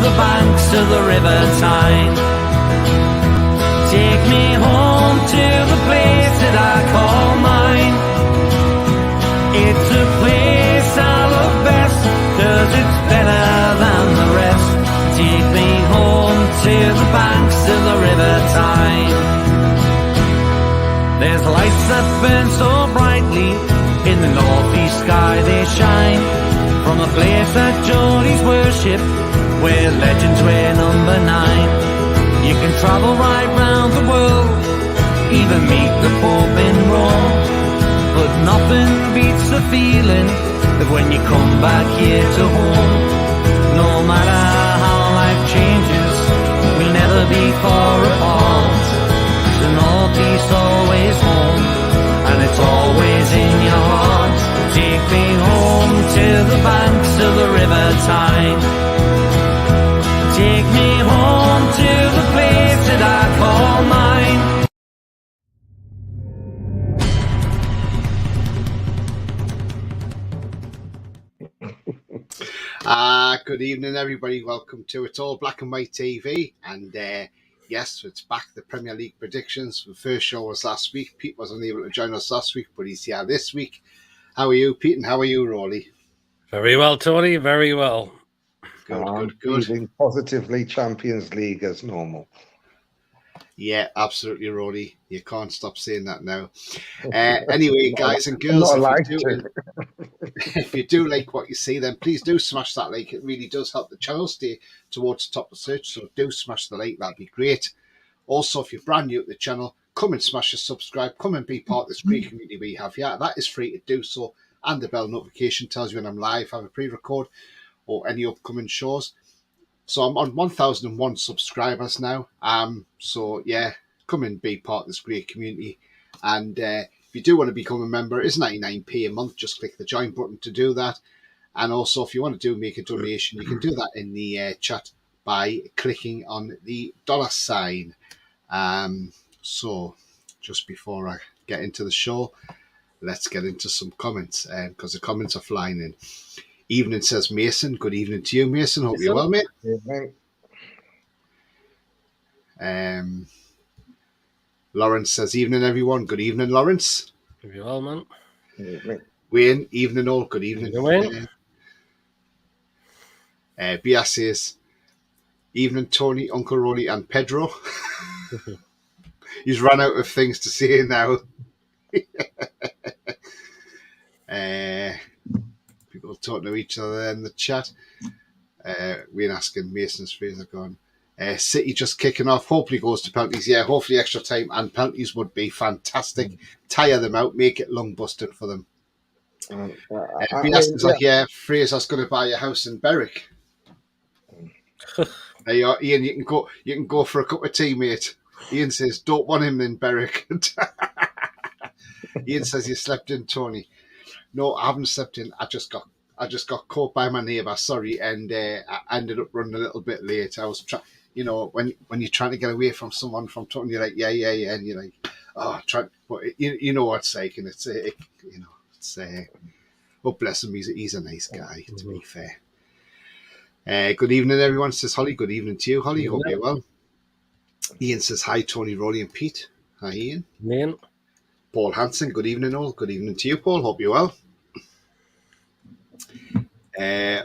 the banks of the River Tyne. Take me home to the place that I call mine. It's a place I love best, 'cause it's better than the rest. Take me home to the banks of the River Tyne. There's lights that burn so brightly, in the northeast sky they shine. From a place that Geordies worship, where legends wear number 9. You can travel right round the world, even meet the Pope in Rome. But nothing beats the feeling of when you come back here to home. No matter how life changes, we'll never be far apart. The northeast always home, and it's always in your heart. Take me home to the banks of the River Tyne. Take me home to the place that I call mine. Good evening, everybody. Welcome to It's All Black and White TV. And yes, it's back, the Premier League predictions. The first show was last week. Pete wasn't able to join us last week, but he's here this week. How are you, Pete, and how are you, Roly? Very well, Tony. Very well. Good. Feeling positively Champions League as normal. Yeah, absolutely, Roly. You can't stop saying that now. Anyway, guys and girls, if you do like what you see, then please do smash that like. It really does help the channel stay towards the top of the search, so do smash the like. That'd be great. Also, if you're brand new to the channel, come and smash the subscribe. Come and be part of this great community we have here. That is free to do so, and the bell notification tells you when I'm live, have a pre-record, or any upcoming shows. So I'm on 1,001 subscribers now. So yeah, come and be part of this great community. And if you do want to become a member, it's 99p a month. Just click the join button to do that. And also, if you want to make a donation, you can do that in the chat by clicking on the $sign. So just before I get into the show, let's get into some comments, because the comments are flying in. Evening, says Mason. Good evening to you, Mason. Hope you're well, mate. Lawrence says, evening, everyone. Good evening, Lawrence. Hope you're well, man. Wayne, evening all. Good evening. Wayne. Bia says, evening, Tony, Uncle Roly, and Pedro. He's run out of things to say now. People talking to each other in the chat. We're asking Mason's Fraser gone. City just kicking off. Hopefully goes to penalties. Yeah, hopefully extra time and penalties would be fantastic. Tire them out, make it lung busting for them. Fraser's going to buy a house in Berwick. There you are, Ian. You can go for a cup of tea, mate. Ian says, don't want him in Berwick. Ian says, you slept in, Tony. No, I haven't slept in. I just got caught by my neighbour. Sorry, and I ended up running a little bit late. I was trying, when you're trying to get away from someone from talking, you're like, yeah, and you're like, oh, but you know what it's like, and it's oh, bless him, he's a nice guy, to be fair. Good evening, everyone. Says Holly. Good evening to you, Holly. Hope you're well. Ian says hi, Tony, Roly, and Pete. Hi, Ian. Ian. Paul Hansen. Good evening, all. Good evening to you, Paul. Hope you're well.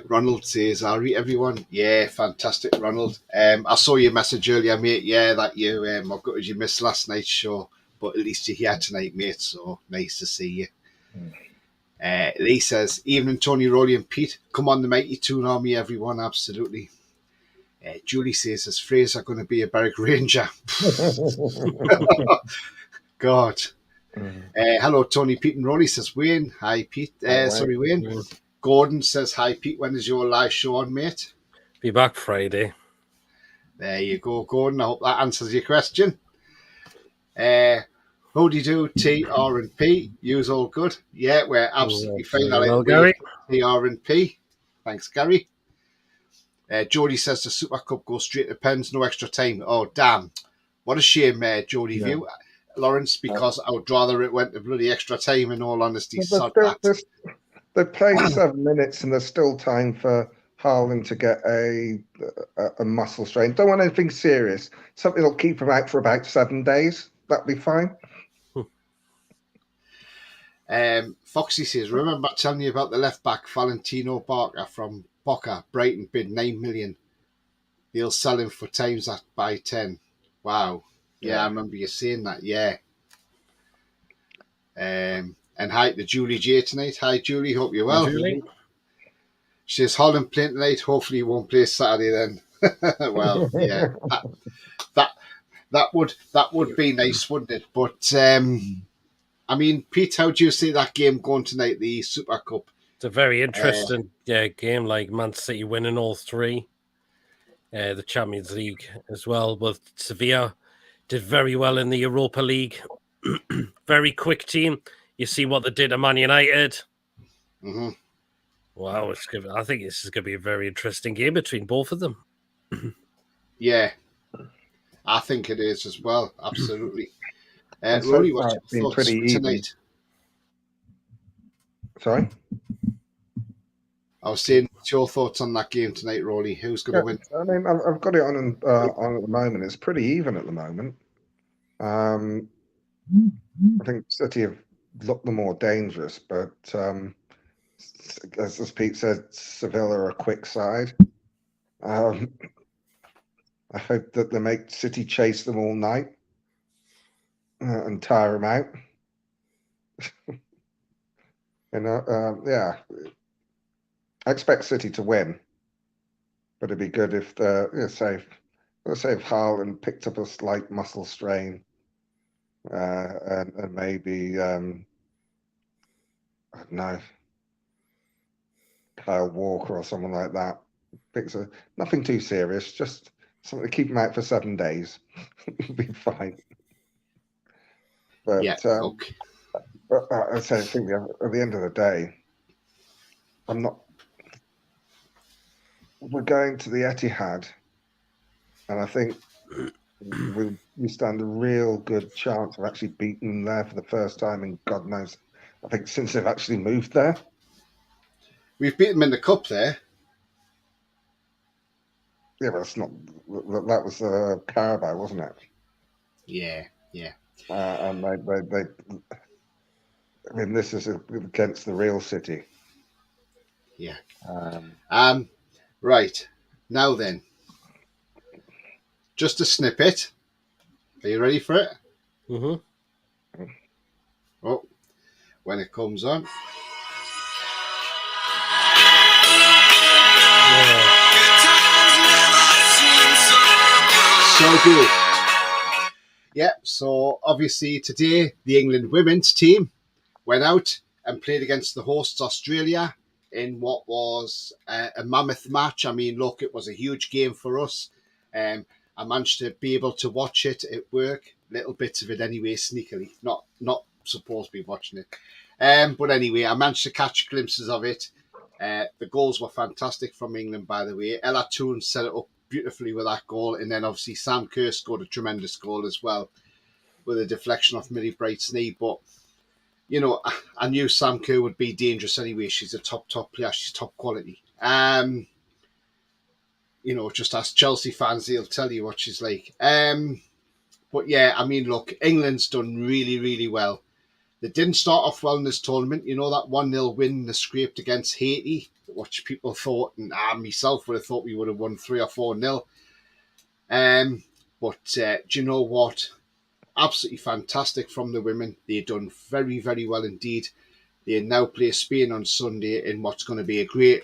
Ronald says, I'll read everyone. Yeah, fantastic, Ronald. I saw your message earlier, mate. Yeah, that you, I've got you missed last night's show, but at least you're here tonight, mate. So nice to see you. Lee says, evening, Tony, Roly, and Pete. Come on, the Mighty Toon Army, everyone. Absolutely. Julie says, is Fraser going to be a Berwick Ranger? God. Hello, Tony, Pete, and Roly, says Wayne. Hi, Pete. Sorry, Wayne. Gordon says, hi, Pete. When is your live show on, mate? Be back Friday. There you go, Gordon. I hope that answers your question. How do you do, TR and P? You's all good? Yeah, we're absolutely fine. Well, Gary. TR and P. Thanks, Gary. Jody says the Super Cup goes straight to pens, no extra time. Oh, damn. What a shame, Jody view. Lawrence, because I would rather it went to bloody extra time, in all honesty. They played 7 minutes and there's still time for Haaland to get a muscle strain. Don't want anything serious. Something that'll keep him out for about 7 days. That'd be fine. Foxy says, remember telling you about the left back Valentino Barca from Boca, Brighton, bid 9 million. They'll sell him for times that by 10. Wow. Yeah, I remember you saying that. Yeah. And hi to Julie J tonight. Hi, Julie. Hope you're well. Julie. She says, Holland playing tonight. Hopefully he won't play Saturday then. Well, yeah. That would be nice, wouldn't it? But I mean, Pete, how do you see that game going tonight, the Super Cup? It's a very interesting game, like Man City winning all three. The Champions League as well, but Sevilla did very well in the Europa League. Very quick team. You see what they did to Man United. Mm-hmm. Wow, it's good. I think this is going to be a very interesting game between both of them. Yeah, I think it is as well. Absolutely. So Roly, what's been your pretty thoughts even. tonight? Sorry? I was saying, what's your thoughts on that game tonight, Roly? Who's going to win? I mean, I've got it on at the moment. It's pretty even at the moment. I think City have looked the more dangerous, but as Pete said, Sevilla are a quick side. I hope that they make City chase them all night and tire them out. Yeah. I expect City to win, but it'd be good if let's say if Haaland picked up a slight muscle strain, and maybe I don't know, Kyle Walker or someone like that picks nothing too serious, just something to keep him out for 7 days. It'll be fine. But yeah, okay. But I think at the end of the day, we're going to the Etihad, and I think we stand a real good chance of actually beating them there for the first time in God knows, I think since they've actually moved there. We've beaten them in the cup there. Yeah, but that's not. That was Carabao, wasn't it? Yeah. And they. I mean, this is against the real City. Yeah. Right. Now then, just a snippet. Are you ready for it? Mm-hmm. Oh, when it comes on. So good. Yeah, so obviously today the England women's team went out and played against the hosts Australia in what was a mammoth match. I mean, look, it was a huge game for us. I managed to be able to watch it at work, little bits of it anyway, sneakily, not supposed to be watching it. But anyway, I managed to catch glimpses of it. The goals were fantastic from England, by the way. Ella Toone set it up beautifully with that goal, and then obviously Sam Kerr scored a tremendous goal as well with a deflection off Millie Bright's knee. But you know, I knew Sam Kerr would be dangerous anyway. She's a top player. She's top quality. You know, just ask Chelsea fans; they'll tell you what she's like. But yeah, I mean, look, England's done really, really well. They didn't start off well in this tournament. You know, that 1-0 win they scraped against Haiti, which people thought, and myself would have thought we would have won 3 or 4-0. But do you know what? Absolutely fantastic from the women. They've done very, very well indeed. They now play Spain on Sunday in what's going to be a great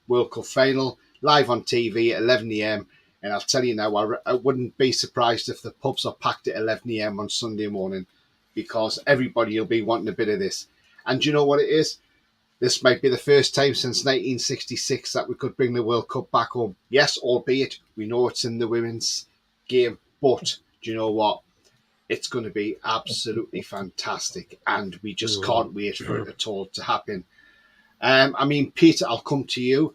World Cup final, live on TV at 11 a.m. And I'll tell you now, I wouldn't be surprised if the pubs are packed at 11 a.m. on Sunday morning, because everybody will be wanting a bit of this. And do you know what it is? This might be the first time since 1966 that we could bring the World Cup back home. Yes, albeit we know it's in the women's game, but do you know what? It's going to be absolutely fantastic, and we just can't wait for it at all to happen. I mean, Peter, I'll come to you.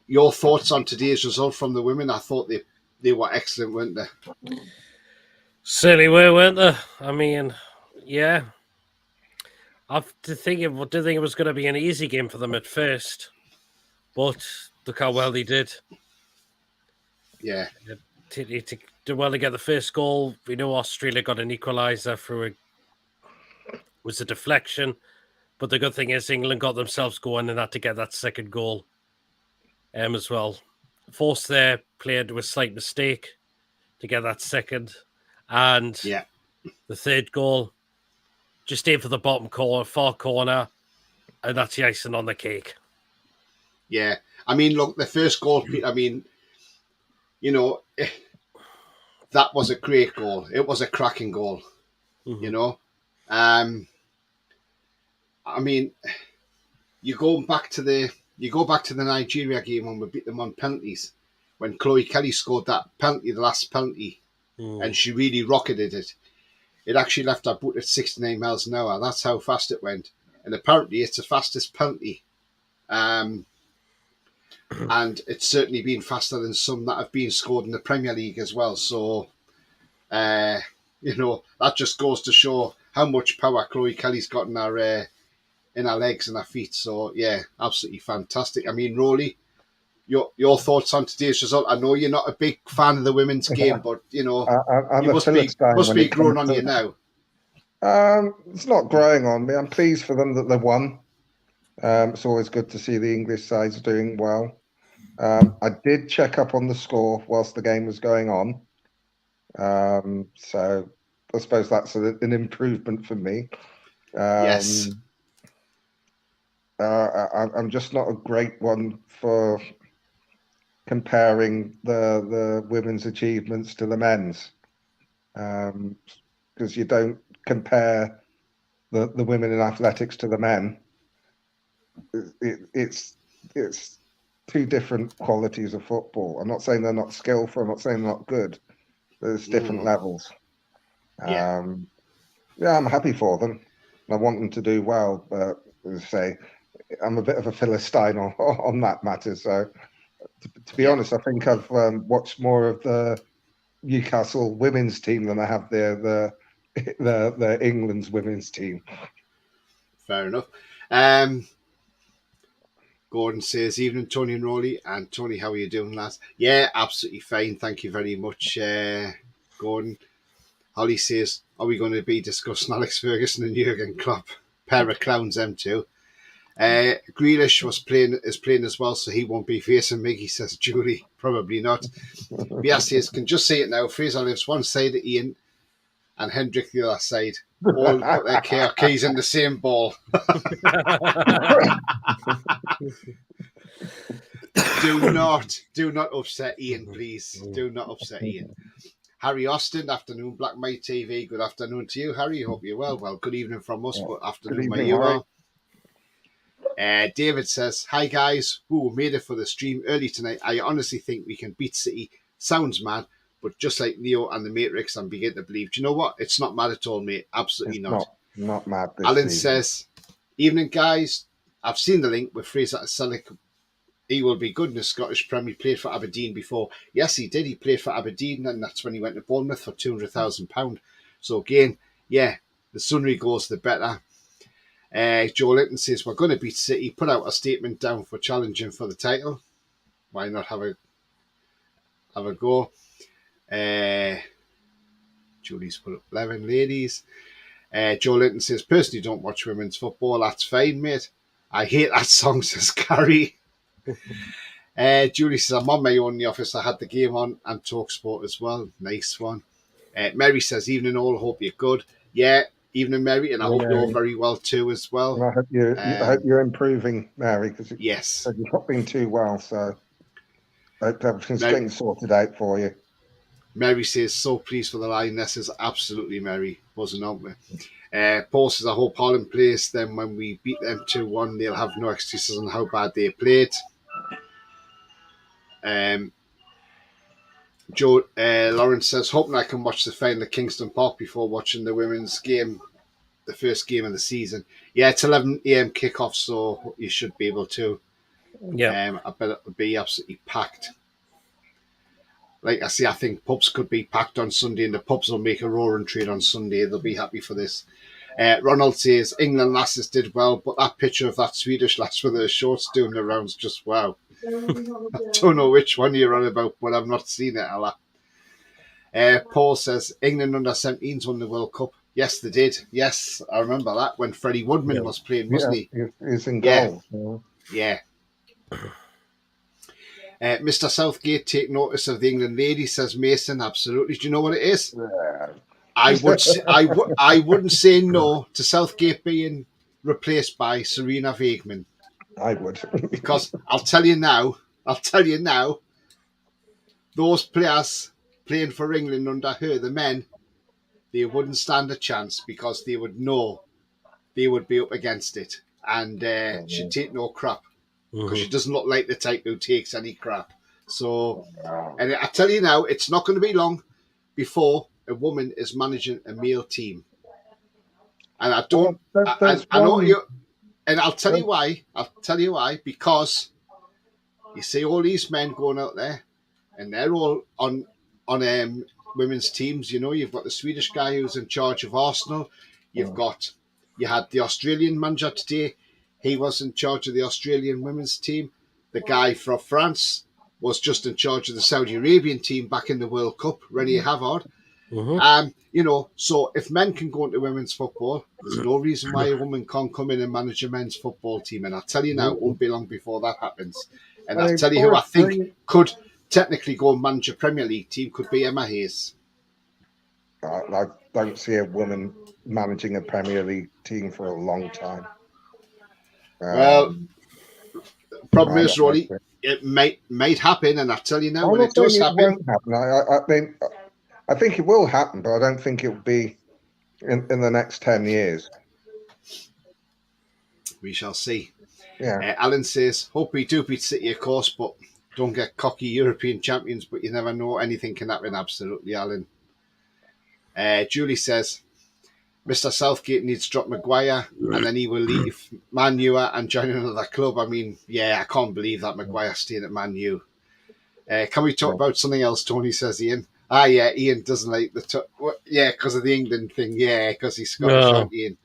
Your thoughts on today's result from the women? I thought they were excellent, weren't they? Certainly were, weren't they? I mean, yeah. I didn't think it was going to be an easy game for them at first, but Look how well they did. Yeah. Did well to get the first goal. We know Australia got an equaliser through was a deflection. But the good thing is England got themselves going and had to get that second goal as well. Forced their player to a slight mistake to get that second. And the third goal, just aim for the bottom corner, far corner, and that's the icing on the cake. Yeah. I mean, look, the first goal, I mean, you know, that was a great goal. It was a cracking goal, you know. I mean, you go back to the Nigeria game when we beat them on penalties, when Chloe Kelly scored that penalty, the last penalty, and she really rocketed it. It actually left her boot at 69 miles an hour. That's how fast it went. And apparently it's the fastest penalty. And it's certainly been faster than some that have been scored in the Premier League as well. So, you know, that just goes to show how much power Chloe Kelly's got in her legs and her feet. So, yeah, absolutely fantastic. I mean, Roly, your thoughts on today's result? I know you're not a big fan of the women's game, but, you know, you must be growing on you now. It's not growing on me. I'm pleased for them that they won. It's always good to see the English sides doing well. I did check up on the score whilst the game was going on. So I suppose that's an improvement for me. Yes. I'm just not a great one for comparing the women's achievements to the men's, because you don't compare the women in athletics to the men. It's two different qualities of football. I'm not saying they're not skillful. I'm not saying they're not good. There's different levels. I'm happy for them. I want them to do well, but as I say, I'm a bit of a Philistine on that matter. So, to be honest, I think I've watched more of the Newcastle women's team than I have the England's women's team. Fair enough. Gordon says, evening, Tony and Roly. And Tony, how are you doing, lads? Yeah, absolutely fine. Thank you very much, Gordon. Holly says, are we going to be discussing Alex Ferguson and Jurgen Klopp? Pair of clowns, them two. Grealish is playing as well, so he won't be facing Miggy, says Julie. Probably not. Bia says, can just see it now. Fraser lives one side of Ian and Hendrick the other side. All got their car keys in the same ball. Do not upset Ian, please. Do not upset Ian. Harry Austin, afternoon, Black Mite TV. Good afternoon to you, Harry. Hope you're well. Well, good evening from us, but afternoon where you are. David says, hi guys, who made it for the stream early tonight. I honestly think we can beat City. Sounds mad, but just like Neo and the Matrix, I'm beginning to believe. Do you know what? It's not mad at all, mate. Absolutely not. Not mad. Alan says, evening guys. I've seen the link with Fraser Selleck. He will be good in the Scottish Premier. He played for Aberdeen before. Yes, he did. He played for Aberdeen, and that's when he went to Bournemouth for £200,000. So again, yeah, the sooner he goes, the better. Joe Linton says, we're going to beat City. Put out a statement down for challenging for the title. Why not have a go? Julie's put up 11 ladies. Joe Linton says, personally don't watch women's football. That's fine, mate. I hate that song, says Carrie. Julie says, I'm on my own in the office. I had the game on and TalkSport as well. Nice one. Mary says, evening all, hope you're good. Yeah, evening, Mary, and I hope you're very well too as well. I hope you're improving, Mary, because yes, you've not been too well, so I hope everything's getting sorted out for you. Mary says, so pleased for the Lionesses. Absolutely, Mary. Wasn't on me. Paul says, I hope Holland plays them when we beat them 2-1. They'll have no excuses on how bad they played. Joe Lawrence says, hoping I can watch the final at Kingston Park before watching the women's game, the first game of the season. Yeah, it's 11 a.m. kickoff, so you should be able to. Yeah. I bet it'll be absolutely packed. Like I say, I think pubs could be packed on Sunday, and the pubs will make a roaring trade on Sunday. They'll be happy for this. Ronald says, England lasses did well, but that picture of that Swedish lass with her shorts doing the rounds, just wow. I don't know which one you're on about, but I've not seen it, Ella. Paul says England under 17s won the World Cup. Yes, they did. Yes, I remember that when Freddie Woodman was playing, wasn't he? He's in goal. Yeah. Mr. Southgate, take notice of the England lady, says Mason. Absolutely. Do you know what it is? Yeah. I wouldn't say no to Southgate being replaced by Serena Weigman. I would. Because I'll tell you now, those players playing for England under her, the men, they wouldn't stand a chance because they would know they would be up against it. And she'd take no crap because she doesn't look like the type who takes any crap. So, and I tell you now, it's not going to be long before a woman is managing a male team. And I don't, I know you, and I'll tell you why. Because you see all these men going out there, and they're all on women's teams. You know, you've got the Swedish guy who's in charge of Arsenal. You had the Australian manager today. He was in charge of the Australian women's team. The guy from France was just in charge of the Saudi Arabian team back in the World Cup, Rene Havard. You know, so if men can go into women's football, there's no reason why a woman can't come in and manage a men's football team. And I'll tell you now, it won't be long before that happens. And I'll tell you who I think could technically go and manage a Premier League team could be Emma Hayes. I don't see a woman managing a Premier League team for a long time. Well, the problem is, Roly, it might happen, and I'll tell you now, when it does happen... It won't happen. I think it will happen, but I don't think it will be in the next 10 years. We shall see. Yeah. Alan says, hope we do beat City, of course, but don't get cocky European champions, but you never know. Anything can happen, absolutely, Alan. Julie says, Mr. Southgate needs to drop Maguire, and then he will leave Man U and join another club. I mean, yeah, I can't believe that Maguire's staying at Man U. Can we talk about something else, Tony, says Ian? Yeah, Ian doesn't like yeah, because of the England thing. Yeah, because he's Scottish, aren't Ian?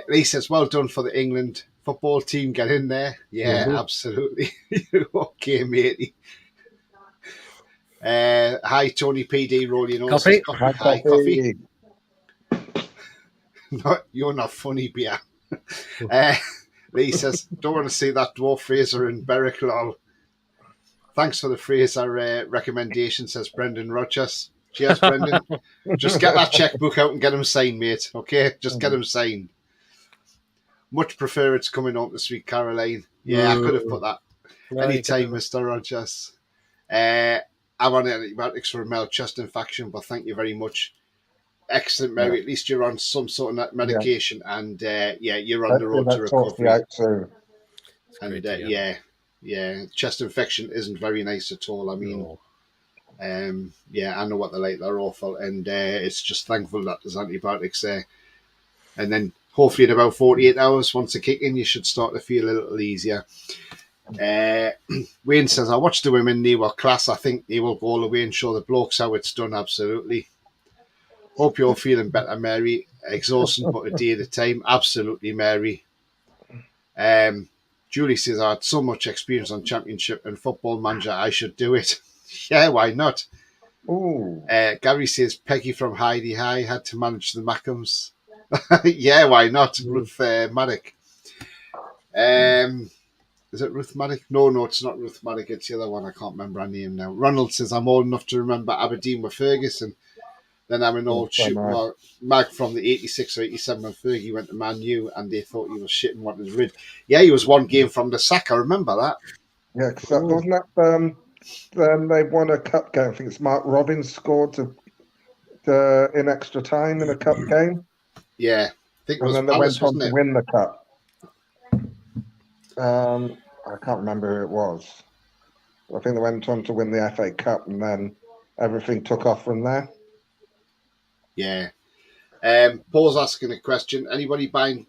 Lee says, well done for the England football team. Get in there. Yeah, absolutely. Okay, matey. Hi, Tony PD, Roly and all. Coffee? Hi, coffee. No, you're not funny, beer. Lee says, don't want to see that dwarf Fraser in Berwick, lol. Thanks for the Fraser recommendation, says Brendan Rogers. Cheers, Brendan. Just get that checkbook out and get him signed, mate. Okay? Just get him signed. Much prefer it's coming on this week, Caroline. Yeah, I could have put that. Anytime, Mr. Rogers. I'm on antibiotics for a mild chest infection, but thank you very much. Excellent, Mary. Yeah. At least you're on some sort of medication, and you're on the road to recovery. And yeah, chest infection isn't very nice at all. I mean, I know what they're like. They're awful, and it's just thankful that there's antibiotics there. And then hopefully in about 48 hours, once they kick in, you should start to feel a little easier. Wayne says, I watched the women, they were class. I think they will go all the way and show the blokes how it's done. Absolutely. Hope you're feeling better, Mary. Exhausting, but a day at a time. Absolutely, Mary. Julie says, I had so much experience on Championship and Football Manager, I should do it. Yeah, why not? Ooh. Gary says, Peggy from Heidi High had to manage the Mackhams. Yeah, why not? Ruth Maddock. Is it Ruth Maddock? No, it's not Ruth Maddock. It's the other one. I can't remember her name now. Ronald says, I'm old enough to remember Aberdeen with Ferguson. Then I'm an old mag from the 86 or 87 when Fergie went to Man U and they thought he was shit and wanted rid. Yeah, he was one game from the sack. I remember that. Yeah, because wasn't that they won a cup game. I think it's Mark Robbins scored in extra time in a cup game. Yeah. I think it was and then Palace, they went on to win the cup. I can't remember who it was. I think they went on to win the FA Cup and then everything took off from there. Yeah. Paul's asking a question. Anybody buying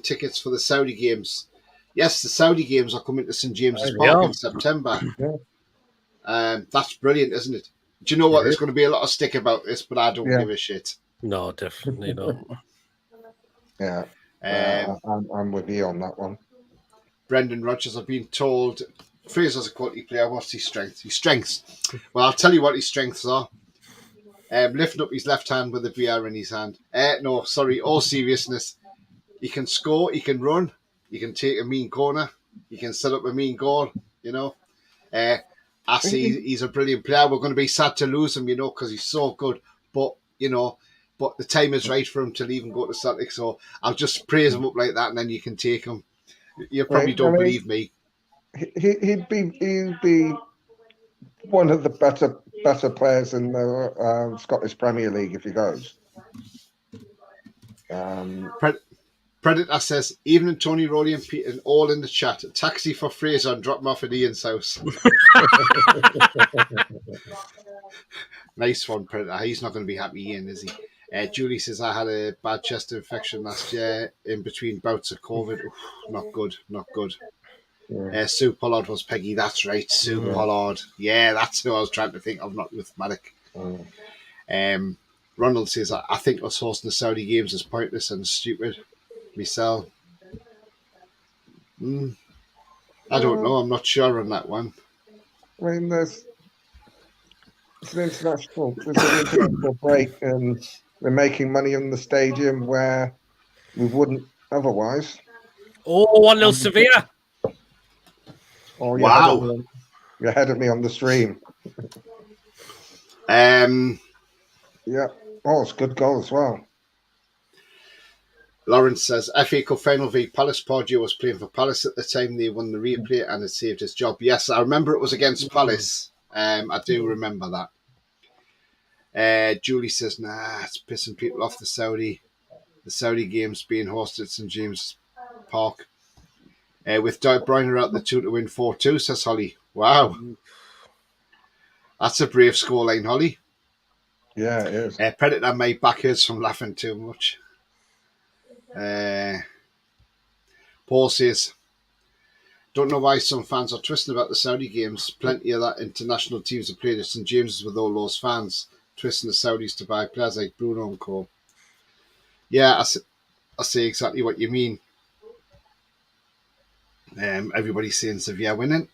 tickets for the Saudi games? Yes, the Saudi games are coming to St James's Park in September. Yeah. That's brilliant, isn't it? Do you know what? There's going to be a lot of stick about this, but I don't give a shit. No, definitely not. Yeah. I'm with you on that one. Brendan Rodgers. I've been told Fraser's a quality player. What's his strength? His strengths. Well, I'll tell you what his strengths are. Lifting up his left hand with a VR in his hand. No, sorry, all seriousness. He can score, he can run, he can take a mean corner, he can set up a mean goal, you know. I see he's a brilliant player. We're going to be sad to lose him, you know, because he's so good. But, you know, but the time is right for him to leave and go to Celtic. So I'll just praise him up like that and then you can take him. You probably don't believe me. He'd be one of the better players in the Scottish Premier League if he goes. Predator says, even Tony, Roly and Peter all in the chat. Taxi for Fraser and drop him off at Ian's house. Nice one, Predator. He's not going to be happy, Ian, is he? Julie says, I had a bad chest infection last year in between bouts of COVID. Oof, not good, not good. Yeah. Sue Pollard was Peggy. That's right, Sue Pollard. Yeah, that's who I was trying to think of, not Rhythmatic. Ronald says, I think us hosting the Saudi games is pointless and stupid. Myself. I don't know. I'm not sure on that one. I mean, there's an international break and we're making money in the stadium where we wouldn't otherwise. Oh, 1-0 Sevilla. Oh, wow. You're ahead of me on the stream. Yeah. Oh, it's a good goal as well. Lawrence says, FA Cup final v Palace. Pordio was playing for Palace at the time. They won the replay and it saved his job. Yes, I remember it was against Palace. I do remember that. Julie says, nah, it's pissing people off the Saudi games being hosted at St James Park. With De Bruyne out the 2 to win 4-2, says Holly. Wow. That's a brave scoreline, Holly. Yeah, it is. Predator made back hurts from laughing too much. Paul says, don't know why some fans are twisting about the Saudi games. Plenty of that international teams have played at St James's with all those fans twisting the Saudis to buy players like Bruno and co. Yeah, I see exactly what you mean. Everybody's saying Sevilla winning.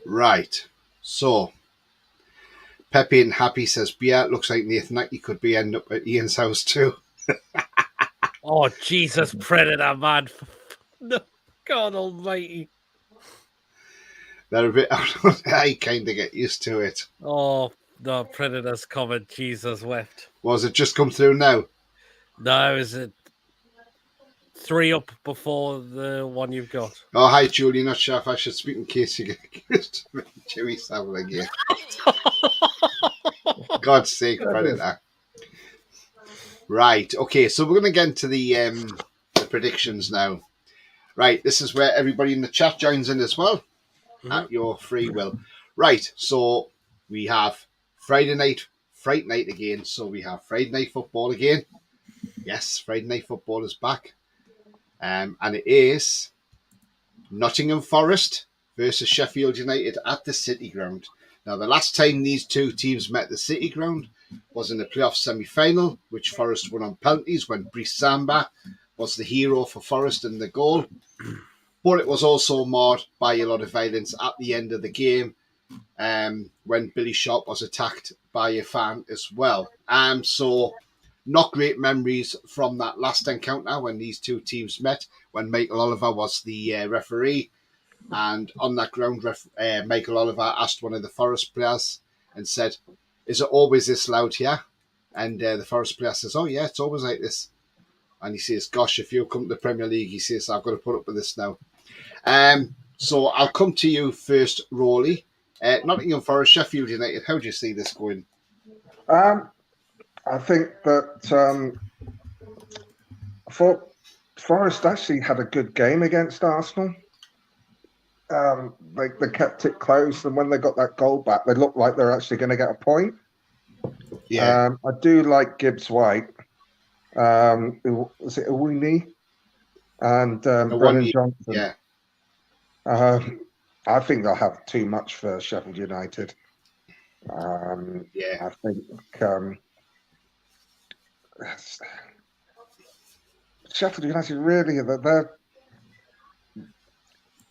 Right. So Pepe and Happy says, yeah, it looks like Nathan Nike could be end up at Ian's house too. Oh, Jesus, Predator, man. No, God almighty. They're a bit, I kind of get used to it. Oh, the Predator's coming. Jesus wept. Was it just come through now? No, is it 3 up before the one you've got? Oh, hi, Julie. Not sure if I should speak in case you get accused of Jimmy Savile again. God's sake, Predator. Right. Okay, so we're going to get into the predictions now. Right, this is where everybody in the chat joins in as well, at your free will. Right, so we have Friday night again. So we have Friday night football again. Yes, Friday night football is back. And it is Nottingham Forest versus Sheffield United at the City Ground. Now, the last time these two teams met the City Ground was in the playoff semi-final, which Forest won on penalties when Brice Samba was the hero for Forest in the goal. But it was also marred by a lot of violence at the end of the game when Billy Sharp was attacked by a fan as well. So not great memories from that last encounter when these two teams met, when Michael Oliver was the referee. And on that ground, Michael Oliver asked one of the Forest players and said, is it always this loud here? And the Forest player says, oh yeah, it's always like this. And he says, gosh, if you come to the Premier League, he says, I've got to put up with this now. So I'll come to you first, Roly. Nottingham Forest, Sheffield United, how do you see this going? I think that Forest actually had a good game against Arsenal. They kept it close, and when they got that goal back, they looked like they're actually going to get a point. Yeah, I do like Gibbs White. Was it Awuni and Brennan Johnson? Yeah. I think they'll have too much for Sheffield United. I think Sheffield United really,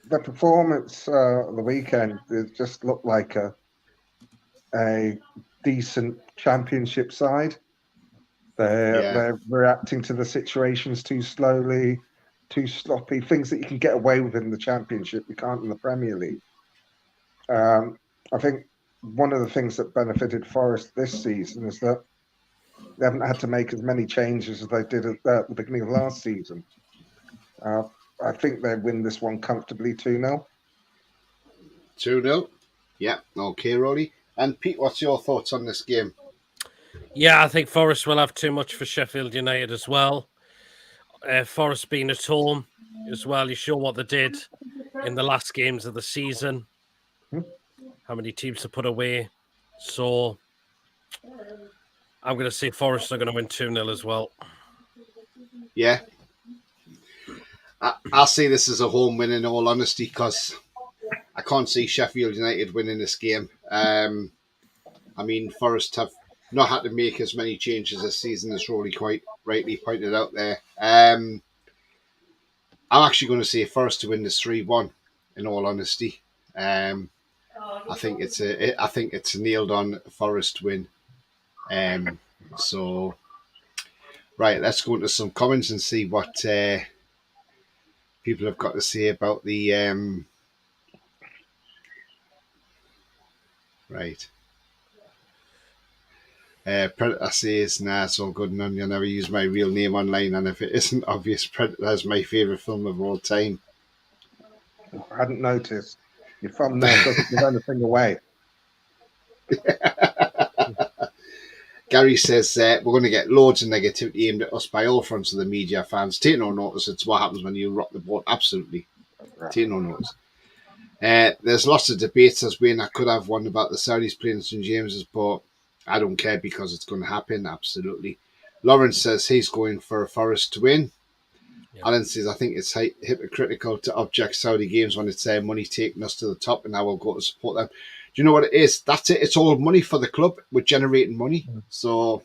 their performance the weekend, it just looked like a decent championship side. They're reacting to the situations too slowly, too sloppy. Things that you can get away with in the championship, you can't in the Premier League. I think one of the things that benefited Forest this season is that they haven't had to make as many changes as they did at the beginning of last season. I think they win this one comfortably 2-0. 2-0. Yeah, okay, Roly. And Pete, what's your thoughts on this game? Yeah, I think Forest will have too much for Sheffield United as well. Forest being at home as well, you saw what they did in the last games of the season. How many teams to put away. So I'm going to say Forest are going to win 2-0 as well. Yeah. I'll say this as a home win in all honesty, because I can't see Sheffield United winning this game. I mean, Forest have not had to make as many changes this season, as Roly quite rightly pointed out there. I'm actually going to say Forest to win this 3-1, in all honesty. I think it's a nailed on Forest win. So right, let's go into some comments and see what people have got to say about the right. Predator says, nah, it's all good and none. You'll never use my real name online, and if it isn't obvious, Predator is my favourite film of all time. I hadn't noticed. Your thumbnail doesn't give anything away. Gary says, we're going to get loads of negativity aimed at us by all fronts of the media fans. Take no notice. It's what happens when you rock the boat. Absolutely. Take no notice. There's lots of debates as when I could have one about the Saudis playing St James's, but I don't care because it's going to happen. Absolutely. Lawrence says he's going for Forest to win. Yeah. Alan says, I think it's hypocritical to object Saudi games when it's their money taking us to the top and now we'll go to support them. Do you know what it is? That's it. It's all money for the club. We're generating money. So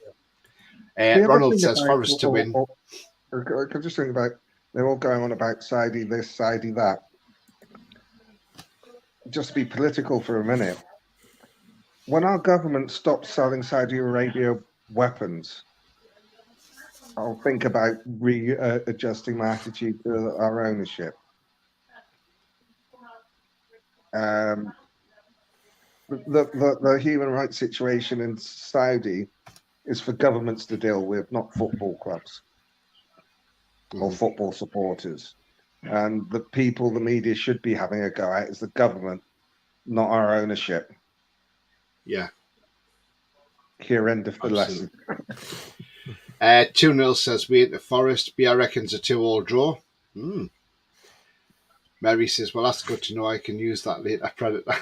Ronald says Forest to win. I could just think about, they're all going on about Saudi this, Saudi that. Just to be political for a minute. When our government stops selling Saudi Arabia weapons, I'll think about readjusting my attitude to our ownership. The human rights situation in Saudi is for governments to deal with, not football clubs or football supporters. And the people the media should be having a go at is the government, not our ownership. Yeah. Here endeth the lesson. 2-0 says we into Forest. B, I reckon's a 2-all draw. Mary says, well, that's good to know. I can use that later, Predator.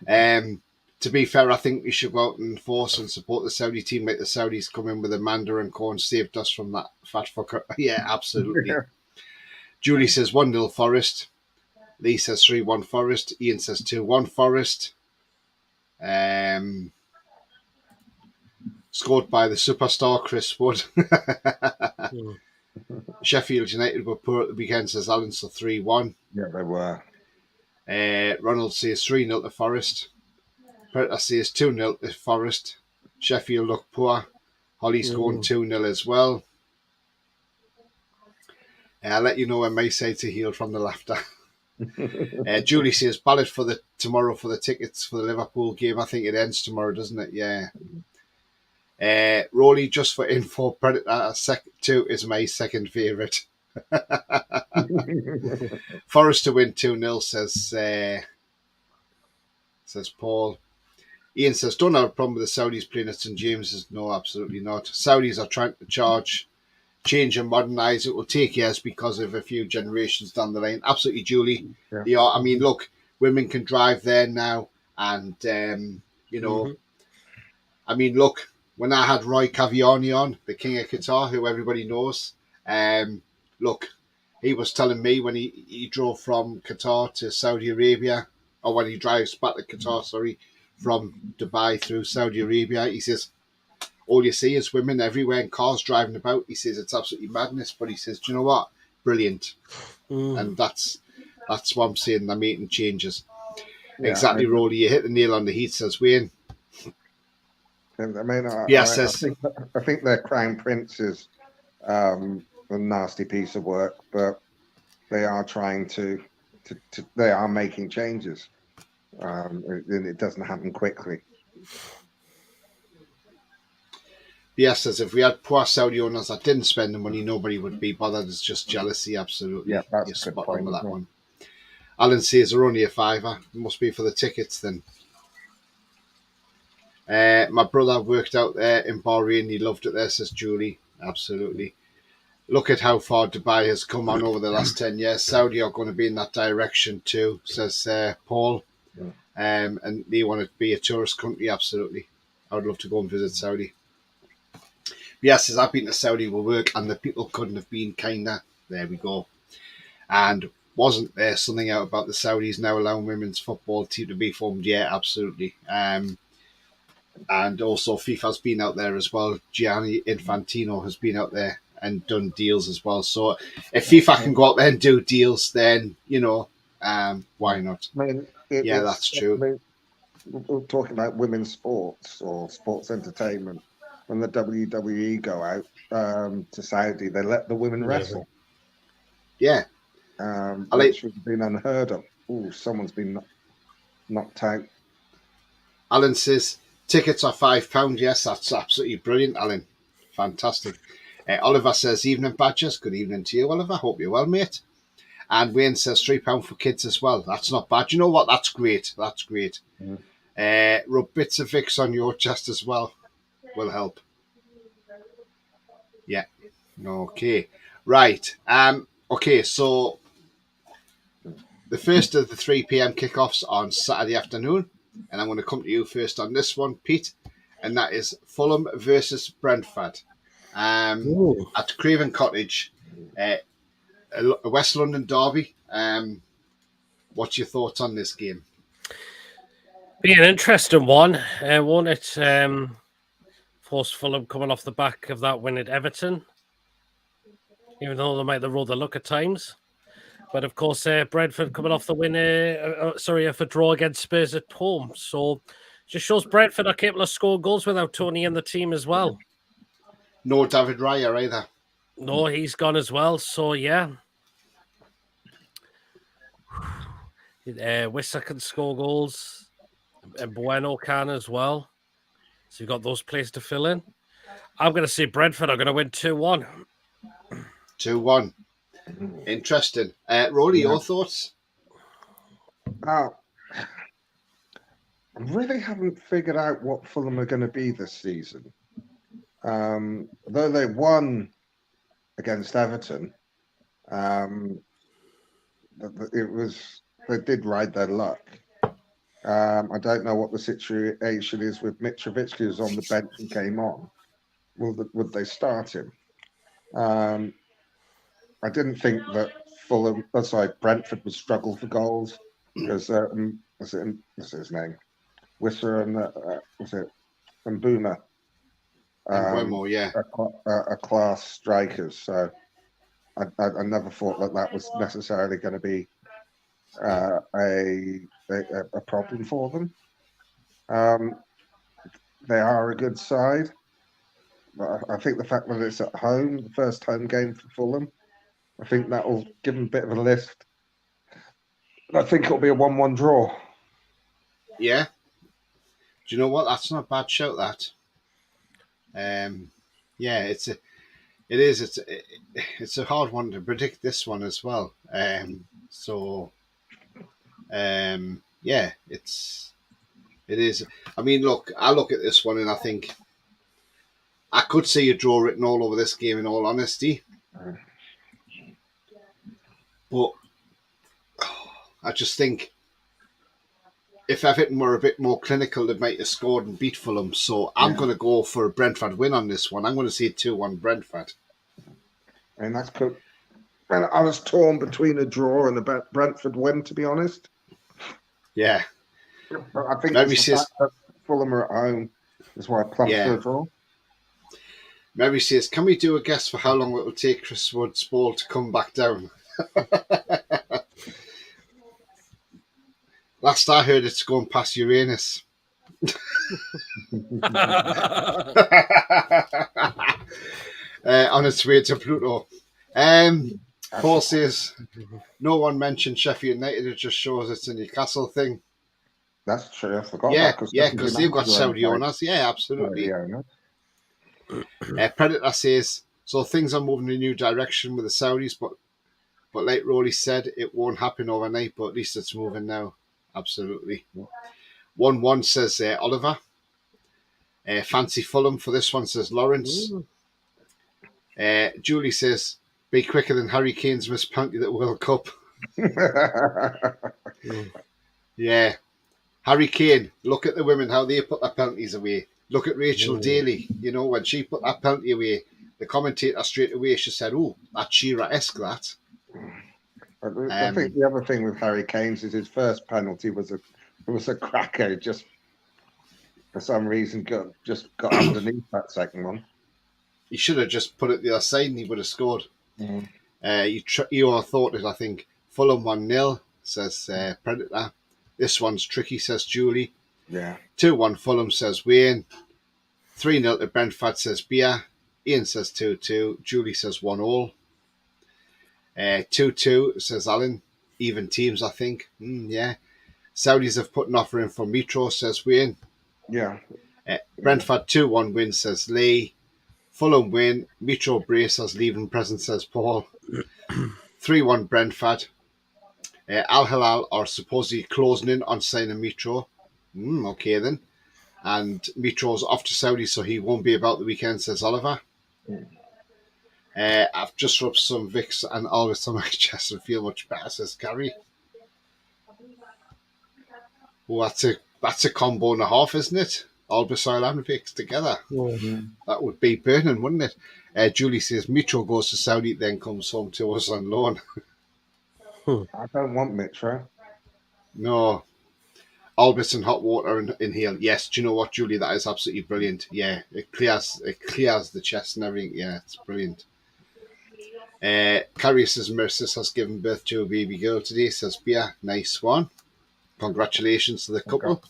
To be fair, I think we should go out and force and support the Saudi team like the Saudis come in with Amanda and Corn saved us from that fat fucker. Yeah, absolutely. Julie says 1-0 Forest. Lee says 3-1 Forest. Ian says 2-1 Forest. Scored by the superstar Chris Wood. Sheffield United were poor at the weekend, says Alan, so 3-1. Yeah, they were. Ronald says 3-0 to Forest. Predator says 2-0 to Forest. Sheffield look poor. Holly's going 2-0 as well. I'll let you know when my sides are healed from the laughter. Julie says ballot for the tomorrow for the tickets for the Liverpool game. I think it ends tomorrow, doesn't it? Yeah. Roly, just for info, Predator 2 is my second favourite. Forest to win 2-0, says Paul. Ian says, don't have a problem with the Saudis playing at St James's. No, absolutely not. Saudis are trying to change and modernise. It will take years because of a few generations down the line. Absolutely, Julie. Yeah. They are. I mean, look, women can drive there now. And, you know, I mean, look, when I had Roy Caviani on, the King of Qatar, who everybody knows, look, he was telling me when he drove from Qatar to Saudi Arabia, or when he drives back to Qatar, from Dubai through Saudi Arabia, he says, all you see is women everywhere and cars driving about. He says it's absolutely madness, but he says, do you know what? Brilliant. And that's what I'm saying. They're making changes. Yeah, exactly, Roly. You hit the nail on the head, says Wayne. I mean, I think their Crown Prince is a nasty piece of work, but they are trying to they are making changes. It doesn't happen quickly. Yes, as if we had poor Saudi owners that didn't spend the money, nobody would be bothered. It's just jealousy, absolutely. Yeah, that's a good point with that one. Alan says they're only a £5. It must be for the tickets then. My brother worked out there in Bahrain. He loved it there, says Julie. Absolutely. Look at how far Dubai has come on over the last 10 years. Saudi are going to be in that direction too, says Paul. Yeah. And they want to be a tourist country, absolutely. I would love to go and visit Saudi. Yes, says I've been to Saudi with work and the people couldn't have been kinder. There we go. And wasn't there something out about the Saudis now allowing women's football team to be formed? Yeah, absolutely. And also FIFA's been out there as well. Gianni Infantino has been out there and done deals as well. So if FIFA can go out there and do deals, then, why not? I mean, that's true. I mean, we're talking about women's sports or sports entertainment. When the WWE go out to Saudi, they let the women wrestle. Yeah. Which has been unheard of. Oh, someone's been knocked out. Alan says, tickets are £5. Yes, that's absolutely brilliant, Alan. Fantastic. Oliver says, evening, Badgers. Good evening to you, Oliver. Hope you're well, mate. And Wayne says £3 for kids as well. That's not bad. You know what? That's great. That's great. Rub bits of Vicks on your chest as well. Will help. Yeah. Okay. Right. Okay, so the first of the 3 p.m. kickoffs on Saturday afternoon. And I'm going to come to you first on this one, Pete. And that is Fulham versus Brentford. At Craven Cottage, a West London derby. What's your thoughts on this game? Be an interesting one, won't it? Force Fulham coming off the back of that win at Everton, even though they might have rolled the luck at times. But of course, Brentford coming off the win, a draw against Spurs at home. So just shows Brentford are capable of scoring goals without Tony in the team as well. No David Raya either. No, he's gone as well. So, yeah. Wissa can score goals. And Bueno can as well. So you've got those players to fill in. I'm going to say Brentford are going to win 2-1. 2-1. Interesting. Roly, your thoughts? I really haven't figured out what Fulham are going to be this season. Though they won against Everton, they did ride their luck. I don't know what the situation is with Mitrovic, who's on the bench and came on. Would they start him? I didn't think that Brentford would struggle for goals because what's his name? Wissa and Mbuma. Are class strikers. So I never thought that was necessarily going to be a problem for them. They are a good side. I think the fact that it's at home, the first home game for Fulham, I think that will give them a bit of a lift. I think it'll be a 1-1 draw. Yeah. Do you know what? That's not a bad shout, that. It's a hard one to predict, this one as well. It is. I mean, look, I look at this one and I think I could see a draw written all over this game, in all honesty. But I just think if Everton were a bit more clinical, they might have scored and beat Fulham. So I'm going to go for a Brentford win on this one. I'm going to say 2-1 Brentford. And that's cool. And I was torn between a draw and a Brentford win, to be honest. Yeah. But I think the fact that Fulham are at home is why I plumped for a draw. Mary says, can we do a guess for how long it will take Chris Wood's ball to come back down? Last I heard, it's going past Uranus. On its way to Pluto. Paul says, no one mentioned Sheffield United. It just shows it's a Newcastle thing. That's true. I forgot that. Yeah, because they've got Saudi owners. Yeah, absolutely. Predator says, so things are moving in a new direction with the Saudis, but like Roly said, it won't happen overnight, but at least it's moving now. Absolutely. 1-1 says Oliver. Fancy Fulham for this one, says Lawrence. Julie says, be quicker than Harry Kane's missed penalty at the World Cup. Yeah. Harry Kane, look at the women, how they put their penalties away. Look at Rachel Daly. You know, when she put that penalty away, the commentator straight away, she said, oh, that's Shearer-esque, that. I think the other thing with Harry Kane's is his first penalty was a cracker. Just for some reason got underneath that second one. He should have just put it the other side and he would have scored. You all thought it, I think. Fulham 1-0, says Predator. This one's tricky, says Julie. Yeah. 2-1 Fulham, says Wayne. 3-0 to Brentford, says Bia. Ian says 2-2. Julie says 1-all. 2-2, says Alan. Even teams, I think. Yeah. Saudis have put an offer in for Mitro, says Wayne. Yeah. Brentford 2-1 win, says Lee. Fulham win. Mitro brace as leaving present, says Paul. 3-1 Brentford. Al Hilal are supposedly closing in on signing Mitro. Okay then. And Mitro's off to Saudi, so he won't be about the weekend, says Oliver. I've just rubbed some Vicks and Albus on my chest and feel much better, says Gary. Well, that's a combo and a half, isn't it? Albus Oil and Vicks together. That would be burning, wouldn't it? Julie says Mitro goes to Saudi, then comes home to us on loan. I don't want Mitro. No. Albus and hot water inhale. Yes, do you know what, Julie? That is absolutely brilliant. Yeah, it clears the chest and everything. Yeah, it's brilliant. Carrie says Mercis has given birth to a baby girl today, says Bia. Nice one. Congratulations to the couple.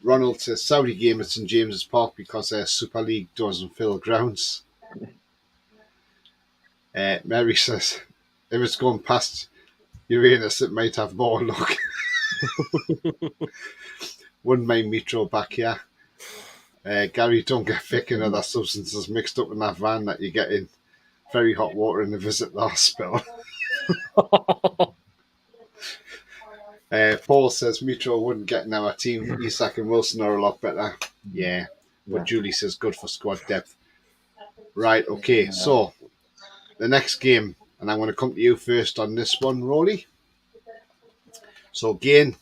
Ronald says Saudi game at St James's Park because Super League doesn't fill grounds. Mary says if it's going past Uranus, it might have more luck. Wouldn't mind Mitro back here. Gary, don't get thick and other substances mixed up in that van that you get in. Very hot water in the visit the hospital. Paul says Mitro wouldn't get in our team. Isak and Wilson are a lot better. Yeah. But Julie says good for squad depth. Right, okay. So, the next game, and I'm going to come to you first on this one, Roly. So, again,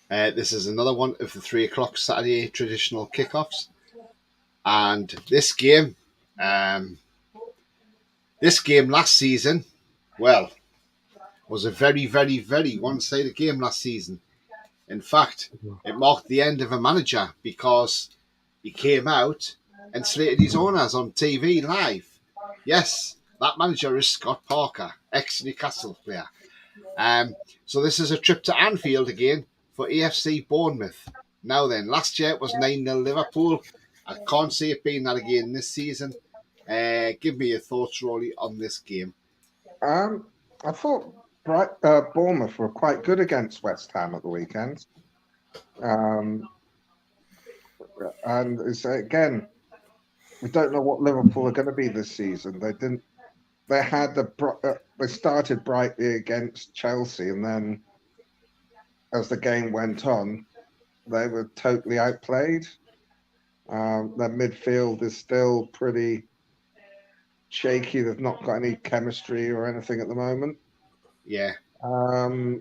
this is another one of the 3 o'clock Saturday traditional kickoffs. And this game last season, well, was a very, very, very one-sided game last season. In fact, it marked the end of a manager because he came out and slated his owners on TV live. Yes, that manager is Scott Parker, ex-Newcastle player. So this is a trip to Anfield again for AFC Bournemouth. Now then, last year it was 9-0 Liverpool. I can't see it being that again this season. Give me your thoughts, Roly, on this game. I thought Bournemouth were quite good against West Ham at the weekend. And it's, again, we don't know what Liverpool are going to be this season. They started brightly against Chelsea, and then as the game went on, they were totally outplayed. Their midfield is still pretty shaky. They've not got any chemistry or anything at the moment. Yeah. I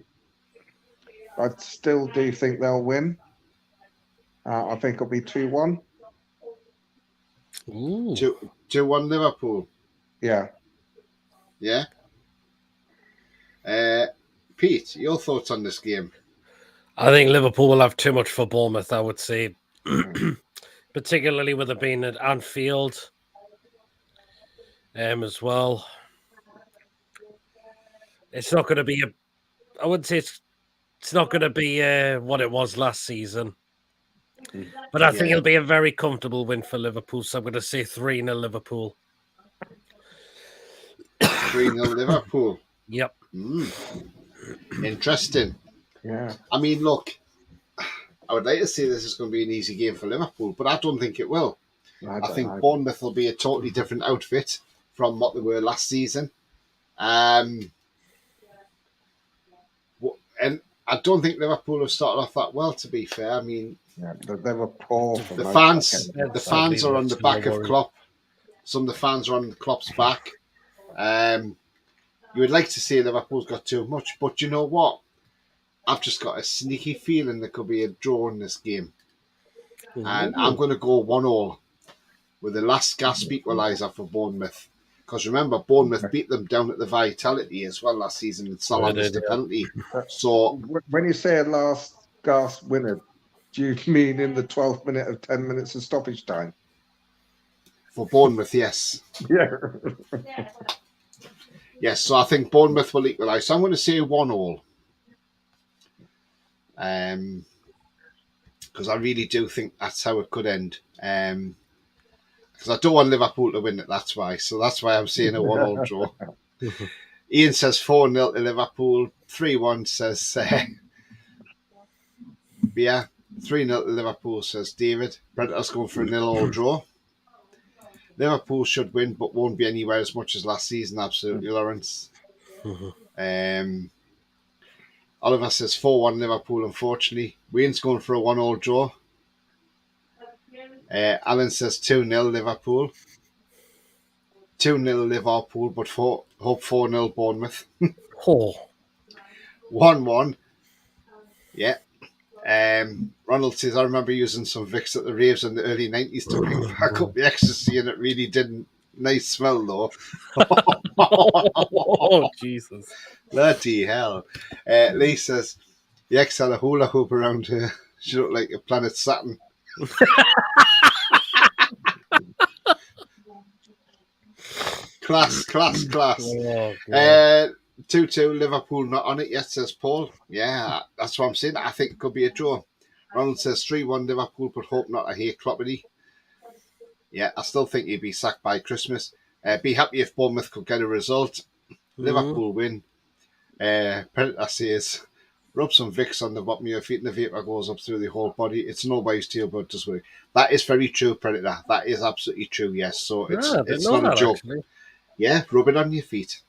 still do think they'll win. I think it'll be 2-1. 2-1 Liverpool. Yeah. Yeah. Pete, your thoughts on this game? I think Liverpool will have too much for Bournemouth, I would say. particularly with it being at Anfield as well. It's not going to be I wouldn't say it's not going to be what it was last season. But I think it'll be a very comfortable win for Liverpool. So I'm going to say 3-0 Liverpool. 3-0 Liverpool. Yep. Interesting. Yeah. I mean, look, I would like to say this is going to be an easy game for Liverpool, but I don't think it will. I think Bournemouth will be a totally different outfit from what they were last season. And I don't think Liverpool have started off that well, to be fair. I mean, they were poor. The fans are on the back of Klopp. Some of the fans are on Klopp's back. You would like to say Liverpool's got too much, but you know what? I've just got a sneaky feeling there could be a draw in this game. And I'm going to go 1-1 with the last gasp equaliser for Bournemouth. Because remember, Bournemouth beat them down at the Vitality as well last season and Salah missed a penalty. So when you say a last gasp winner, do you mean in the 12th minute of 10 minutes of stoppage time? For Bournemouth, yes. Yeah. Yes, so I think Bournemouth will equalise. So I'm going to say 1-1. Because I really do think that's how it could end. Because I don't want Liverpool to win it, that's why. So that's why I'm saying a 1-1 draw. Ian says 4-0 to Liverpool. 3-1 says yeah. 3-0 to Liverpool says David. Predator's going for a 0-0 draw. Liverpool should win, but won't be anywhere as much as last season. Absolutely, Lawrence. Oliver says 4-1 Liverpool, unfortunately. Wayne's going for a 1-0 draw. Alan says 2-0 Liverpool. 2-0 Liverpool, but hope 4-0 Bournemouth. 1-1. Yeah. Ronald says, I remember using some Vicks at the raves in the early 90s to bring back up the ecstasy, and it really didn't. Nice smell, though. Oh, Jesus. Bloody hell. Lee says, the ex had a hula hoop around her. She looked like a planet Saturn. Class. 2-2 Liverpool not on it yet, says Paul. Yeah, that's what I'm saying. I think it could be a draw. Ronald says 3-1 Liverpool, but hope not a hate property. Yeah, I still think he'd be sacked by Christmas. Be happy if Bournemouth could get a result. Liverpool win. Predator says, rub some Vicks on the bottom of your feet and the vapor goes up through the whole body. It's nobody's tail, but just work. That is very true, Predator. That is absolutely true, yes. So it's not a joke. Actually. Yeah, rub it on your feet.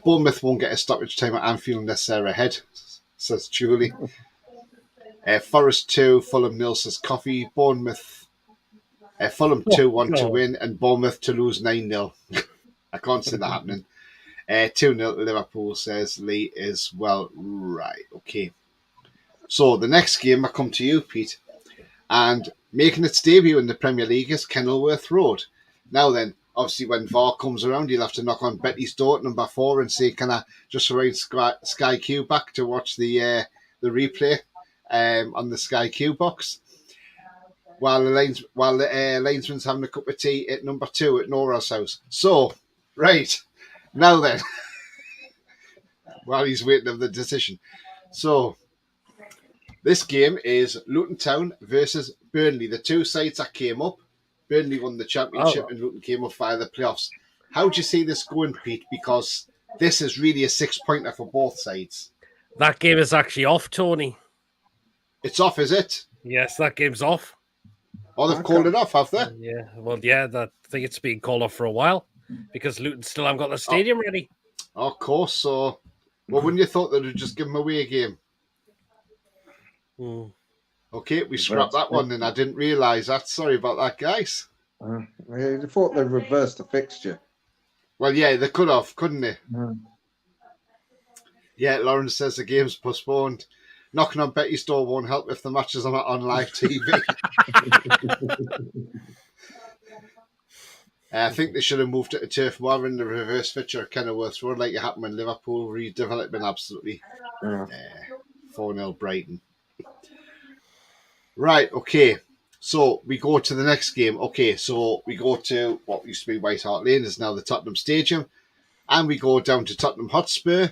Bournemouth won't get a stoppage time at Anfield unless they're ahead, says Julie. Forest 2, Fulham 0, says Coffee. Bournemouth, Fulham 2-1 to win, and Bournemouth to lose 9-0. I can't see that happening. 2-0 to Liverpool, says Lee as well. Right, okay. So the next game, I come to you, Pete. And making its debut in the Premier League is Kenilworth Road. Now then, obviously when VAR comes around, you'll have to knock on Betty's door at number 4 and say, can I just arrange Sky Q back to watch the replay on the Sky Q box? While the linesman's having a cup of tea at number 2 at Nora's house. So, right, now then, while he's waiting for the decision. So, this game is Luton Town versus Burnley. The two sides that came up. Burnley won the championship and Luton came up via the playoffs. How do you see this going, Pete? Because this is really a 6-pointer for both sides. That game is actually off, Tony. It's off, is it? Yes, that game's off. Oh, they've called it off, have they? Yeah, well, yeah, I think it's been called off for a while because Luton still haven't got the stadium ready. Of course, so... Well, wouldn't you thought they'd just give them away a game? Okay, we scrapped that one, and I didn't realise that. Sorry about that, guys. I thought they reversed the fixture. Well, yeah, they could have, couldn't they? Yeah, Lawrence says the game's postponed. Knocking on Betty's door won't help if the matches are not on live TV. I think they should have moved it to Turf Moor in the reverse fixture at Kenilworth Road like it happened when Liverpool redevelopment absolutely. 4-0 Brighton. Right, okay. So we go to the next game. Okay, so we go to what used to be White Hart Lane, is now the Tottenham Stadium, and we go down to Tottenham Hotspur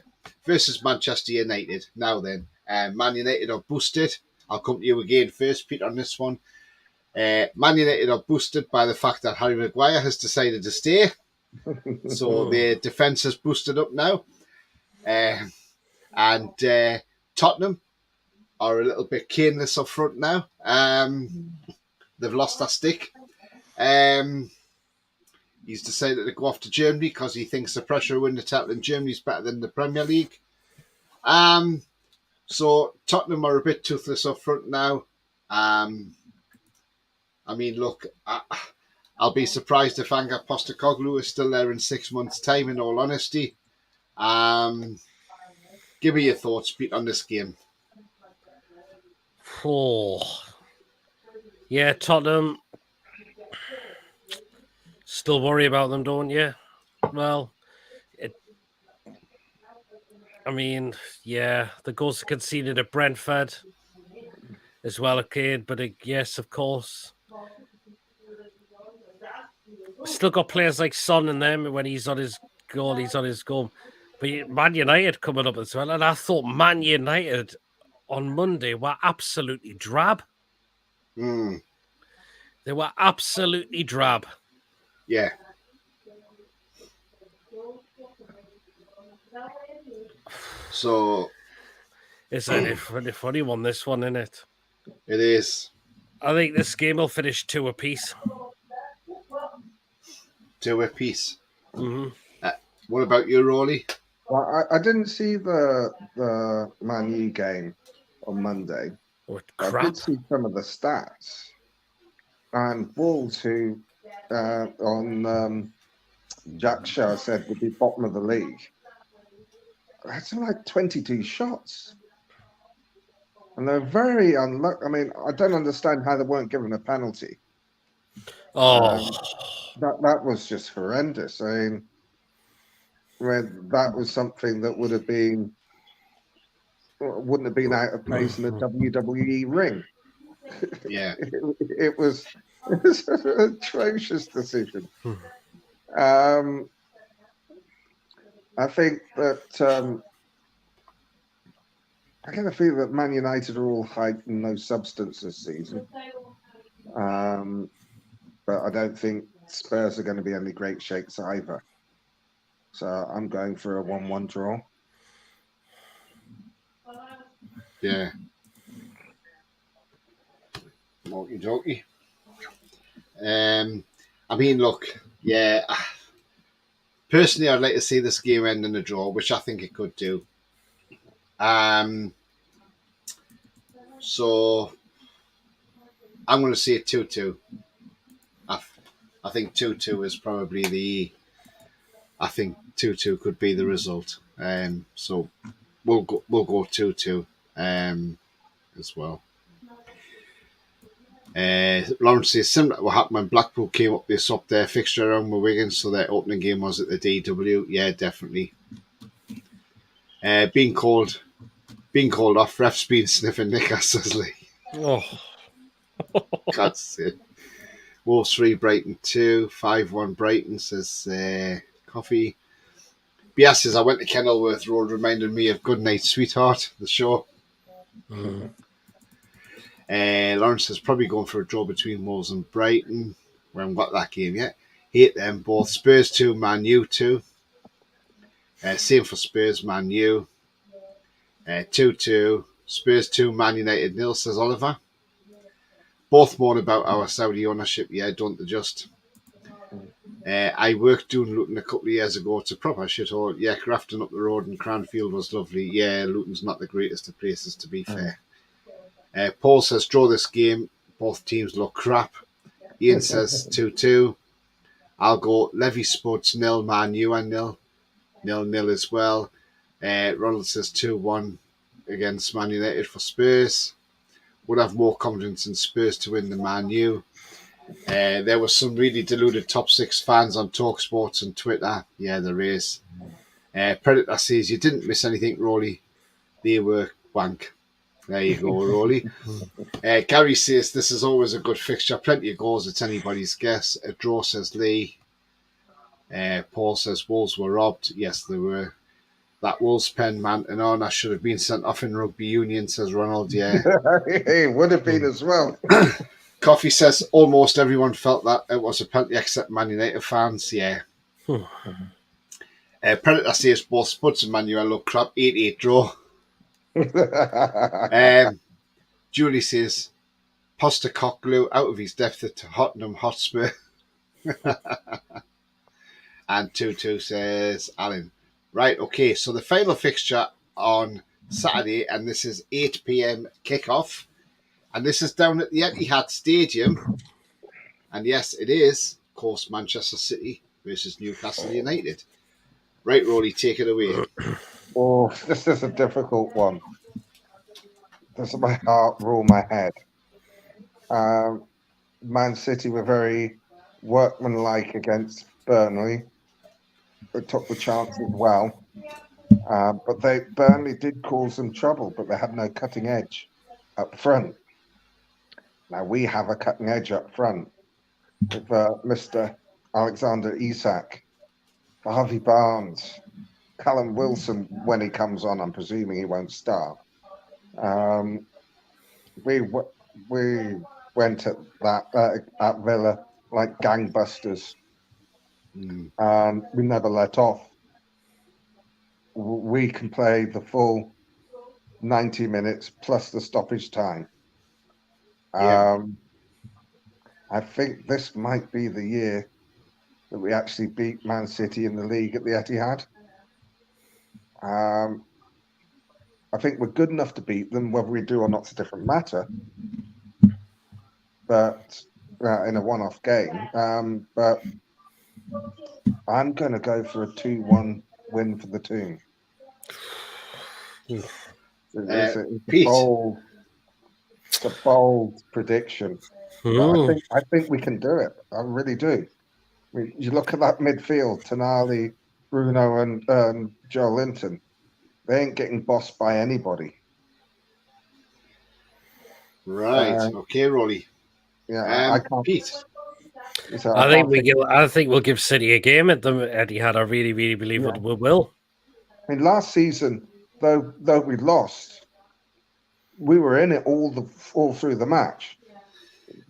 versus Manchester United. Now then, Man United are boosted. I'll come to you again first, Pete, on this one. Man United are boosted by the fact that Harry Maguire has decided to stay. So their defence has boosted up now. And Tottenham are a little bit caneless up front now. They've lost their stick. He's decided to go off to Germany because he thinks the pressure of winning the title in Germany is better than the Premier League. So Tottenham are a bit toothless up front now. I mean, look, I'll be surprised if Ange Postecoglou is still there in 6 months' time, in all honesty. Give me your thoughts, Pete, on this game. Yeah, Tottenham. Still worry about them, don't you? Well, the goals conceded at Brentford as well, okay, but yes, of course. Still got players like Son in them. When he's on his goal, he's on his goal. But Man United coming up as well, and I thought Man United on Monday were absolutely drab. They were absolutely drab. Yeah. So it's a funny one, this one, isn't it? It is. I think this game will finish 2 apiece. 2 apiece. Mm-hmm. What about you, Roly? Well, I didn't see the Man U game on Monday. I did see some of the stats. And Wolves, who on Jack Shaw said would be bottom of the league, that's like 22 shots. And they're very unlucky. I mean, I don't understand how they weren't given a penalty. That was just horrendous. I mean, that was something that wouldn't have been out of place in the WWE ring. Yeah. it was an atrocious decision. I think that I kind of feel that Man United are all hype and no substance this season. But I don't think Spurs are going to be any great shakes either. So I'm going for a 1-1 draw. Yeah. Okie dokie. I mean, look, yeah. Personally, I'd like to see this game end in a draw, which I think it could do. So I'm going to say 2-2. I think 2-2 is probably I think 2-2 could be the result. So we'll go 2-2 as well. Lawrence says similar to what happened when Blackpool came up, they swapped their fixture around with Wigan, so their opening game was at the DW. Yeah, definitely. Being called off, refs been sniffing Nick Astley. God's sake. Wolves 3, Brighton 2, 5-1 Brighton, says Coffee. Bias says, I went to Kenilworth Road, reminded me of Goodnight Sweetheart, the show. Lawrence is probably going for a draw between Wolves and Brighton. We haven't got that game yet. Hate them both. Spurs 2, Man U 2. Same for Spurs, Man U. 2-2. Spurs 2, Man United 0, says Oliver. Both moan about our Saudi ownership. Yeah, don't they just? I worked doing Luton a couple of years ago. It's a proper shithole. Yeah, Grafton up the road and Cranfield was lovely. Yeah, Luton's not the greatest of places, to be fair. Paul says, draw this game. Both teams look crap. Ian says 2-2. I'll go Levy Sports 0, Man U and 0-0 as well. Ronald says 2-1 against Man United for Spurs. Would have more confidence in Spurs to win than Man U. There were some really deluded top 6 fans on TalkSports and Twitter. Yeah, there is. Predator says, you didn't miss anything, Roly. They were wank. There you go, Roly. Gary says this is always a good fixture. Plenty of goals. It's anybody's guess. A draw, says Lee. Paul says Wolves were robbed. Yes, they were. That Wolves pen man and on. I should have been sent off in rugby union, says Ronald. Yeah. It would have been as well. Coffee says almost everyone felt that it was a penalty except Man United fans. Yeah. Predator says both Spuds and Manuel look crap. 8-8 draw. Julie says Postecoglou out of his depth at Tottenham Hotspur. And 2-2 says Alan. Right, okay, so the final fixture on Saturday, and this is 8 p.m. kickoff, and this is down at the Etihad Stadium. And yes, it is, of course, Manchester City versus Newcastle United. Right, Roly, take it away. Oh, this is a difficult one. Does my heart rule my head? Man City were very workmanlike against Burnley. They took the chances well. But Burnley did cause them trouble, but they had no cutting edge up front. Now we have a cutting edge up front with Mr. Alexander Isak, Harvey Barnes, Callum Wilson. When he comes on, I'm presuming he won't start. We went at that at Villa like gangbusters, and we never let off. We can play the full 90 minutes plus the stoppage time. I think this might be the year that we actually beat Man City in the league at the Etihad. I think we're good enough to beat them. Whether we do or not is a different matter. But in a one-off game. But I'm going to go for a 2-1 win for the team. It's a bold prediction. But I think we can do it. I really do. You look at that midfield: Tonali, Bruno, and Joe Linton. They ain't getting bossed by anybody. Right. Okay, Roly. Yeah, I can't. Pete. I think we'll give City a game at the Etihad. I really, really believe that we will. I mean, last season, though we lost, we were in it all through the match.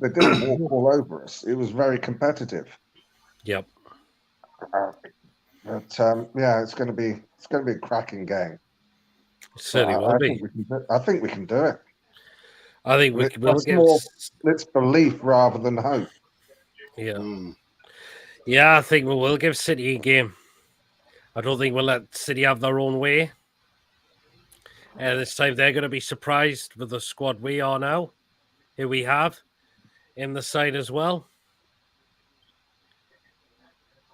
They didn't walk all over us. It was very competitive. Yep. But it's going to be a cracking game. It certainly will be. I think we can do it. I think we will give. It's belief rather than hope. Yeah. Yeah, I think we will give City a game. I don't think we'll let City have their own way. And this time they're going to be surprised with the squad we are now, who we have in the side as well.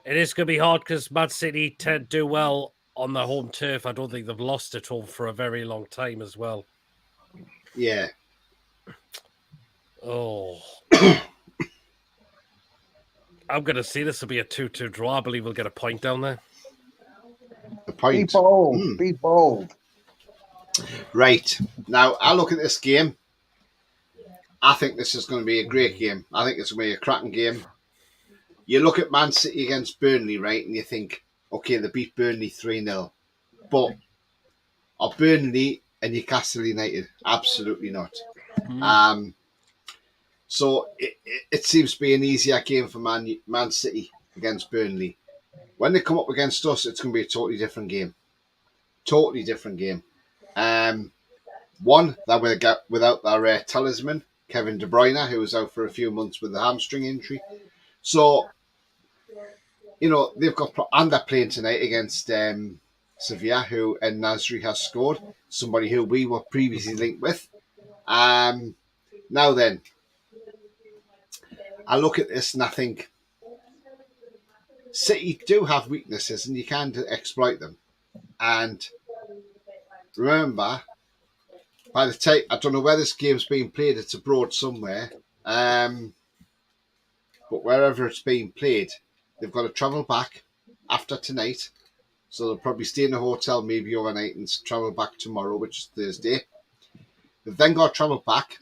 It is going to be hard because Man City tend to do well on their home turf. I don't think they've lost at home for a very long time as well. Yeah. Oh. I'm going to see this will be a 2-2 draw. I believe we'll get a point down there. A point. Be bold. Be bold. Right. Now, I look at this game. I think this is going to be a great game. I think it's going to be a cracking game. You look at Man City against Burnley, right, and you think, okay, they beat Burnley 3-0. But are Burnley and Newcastle United? Absolutely not. So it seems to be an easier game for Man City against Burnley. When they come up against us, it's going to be a totally different game. Totally different game. One, they're without their talisman, Kevin De Bruyne, who was out for a few months with a hamstring injury. So, they've got... And they're playing tonight against Sevilla, who Nasri has scored. Somebody who we were previously linked with. Now then, I look at this and I think City do have weaknesses and you can exploit them. And remember, by the time, I don't know where this game's being played, it's abroad somewhere. But wherever it's being played, they've got to travel back after tonight. So they'll probably stay in a hotel maybe overnight and travel back tomorrow, which is Thursday. They've then got to travel back.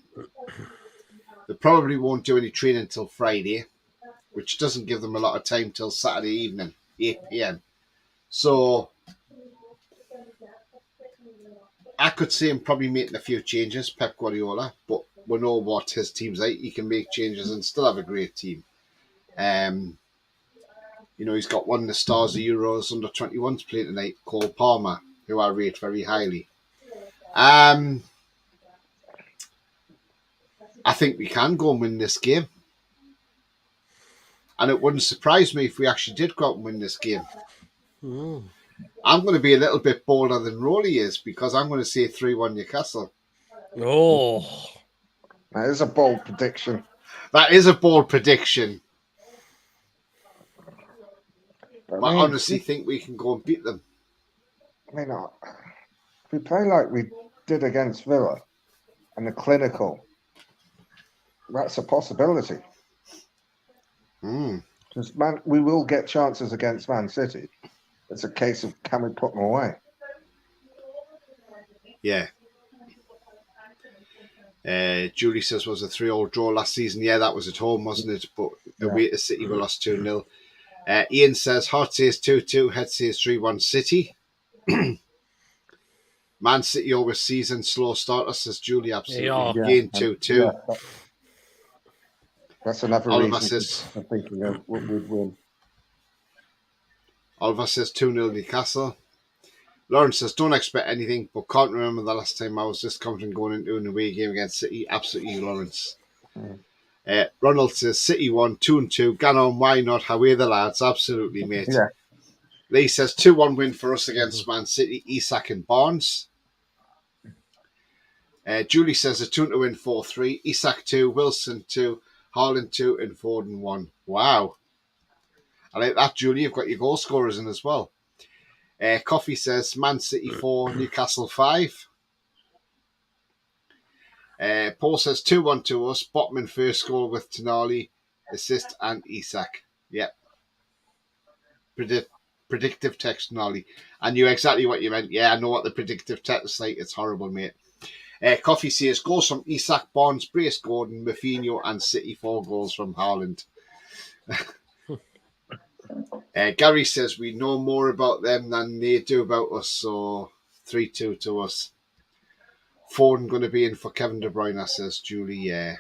They probably won't do any training until Friday, which doesn't give them a lot of time till Saturday evening, 8 p.m. So I could see him probably making a few changes, Pep Guardiola, but we know what his team's like. He can make changes and still have a great team. He's got one of the stars of Euros under 21s playing tonight, Cole Palmer, who I rate very highly. I think we can go and win this game. And it wouldn't surprise me if we actually did go out and win this game. I'm going to be a little bit bolder than Roly is because I'm going to say 3-1 Newcastle. Oh. That is a bold prediction. That is a bold prediction. But I honestly think we can go and beat them. I mean, if we play like we did against Villa and the clinical, that's a possibility. Because we will get chances against Man City. It's a case of can we put them away? Yeah. Julie says, was a 3-3 draw last season? Yeah, that was at home, wasn't it? But away to City, we lost 2-0. Ian says, heart says 2-2, head says 3-1 City. Man City always season slow starter, says Julie. Absolutely. Again, 2-2. Yeah. That's another Oliver reason says, I'm thinking of what we'd win. Oliver says 2-0 Newcastle. Lawrence says, don't expect anything, but can't remember the last time I was this confident going into an away game against City. Absolutely, Lawrence. Ronald says, City won 2-2. Gannon, why not? Away the lads. Absolutely, mate. Yeah. Lee says, 2-1 win for us against Man City. Isak and Barnes. Julie says, a 2-2 win 4-3. Isak 2, Wilson 2, Haaland 2, and Foden 1. Wow. I like that, Julie. You've got your goal scorers in as well. Coffee says Man City 4, Newcastle 5. Paul says 2-1 to us. Botman first goal with Tonali, assist and Isak. Yep. Predictive text Tonali. I knew exactly what you meant. Yeah, I know what the predictive text is like. It's horrible, mate. Coffee says goals from Isak, Barnes, Brace, Gordon, Mafinho, and City 4 goals from Haaland. Gary says we know more about them than they do about us, so 3-2 to us. Foden going to be in for Kevin De Bruyne, says Julie. Yeah,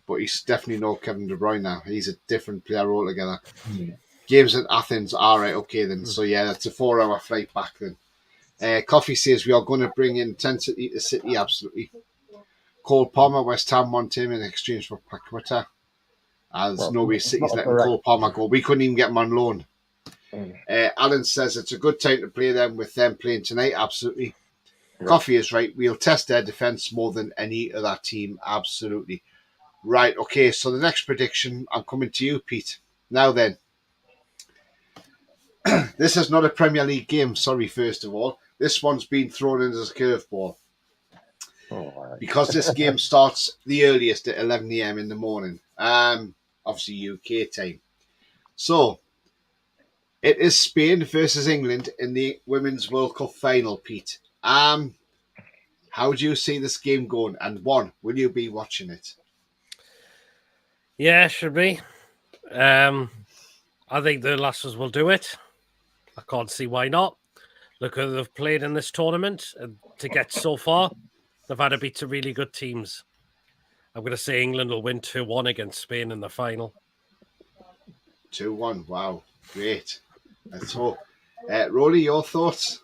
but he's definitely no Kevin De Bruyne. He's a different player altogether. Games at Athens, all right, okay then. So yeah, that's a 4-hour flight back then. Coffee says we are going to bring intensity to City, absolutely. Cole Palmer, West Ham want him in exchange for Paqueta. There's no way City's letting Cole Palmer go. We couldn't even get him on loan. Alan says it's a good time to play them with them playing tonight. Absolutely. Yeah. Coffee is right. We'll test their defence more than any other team. Absolutely. Right. Okay. So the next prediction, I'm coming to you, Pete. Now then. This is not a Premier League game. Sorry, first of all. This one's been thrown in as a curveball. Because this game starts the earliest at 11 a.m. in the morning. Obviously UK time. So, it is Spain versus England in the Women's World Cup final, Pete. How do you see this game going? And will you be watching it? Yeah, should be. I think the lasses will do it. I can't see why not. Look who they've played in this tournament to get so far. They've had to beat some really good teams. I'm going to say England will win 2-1 against Spain in the final. 2-1. Wow. Great. Let's hope. Roly, your thoughts?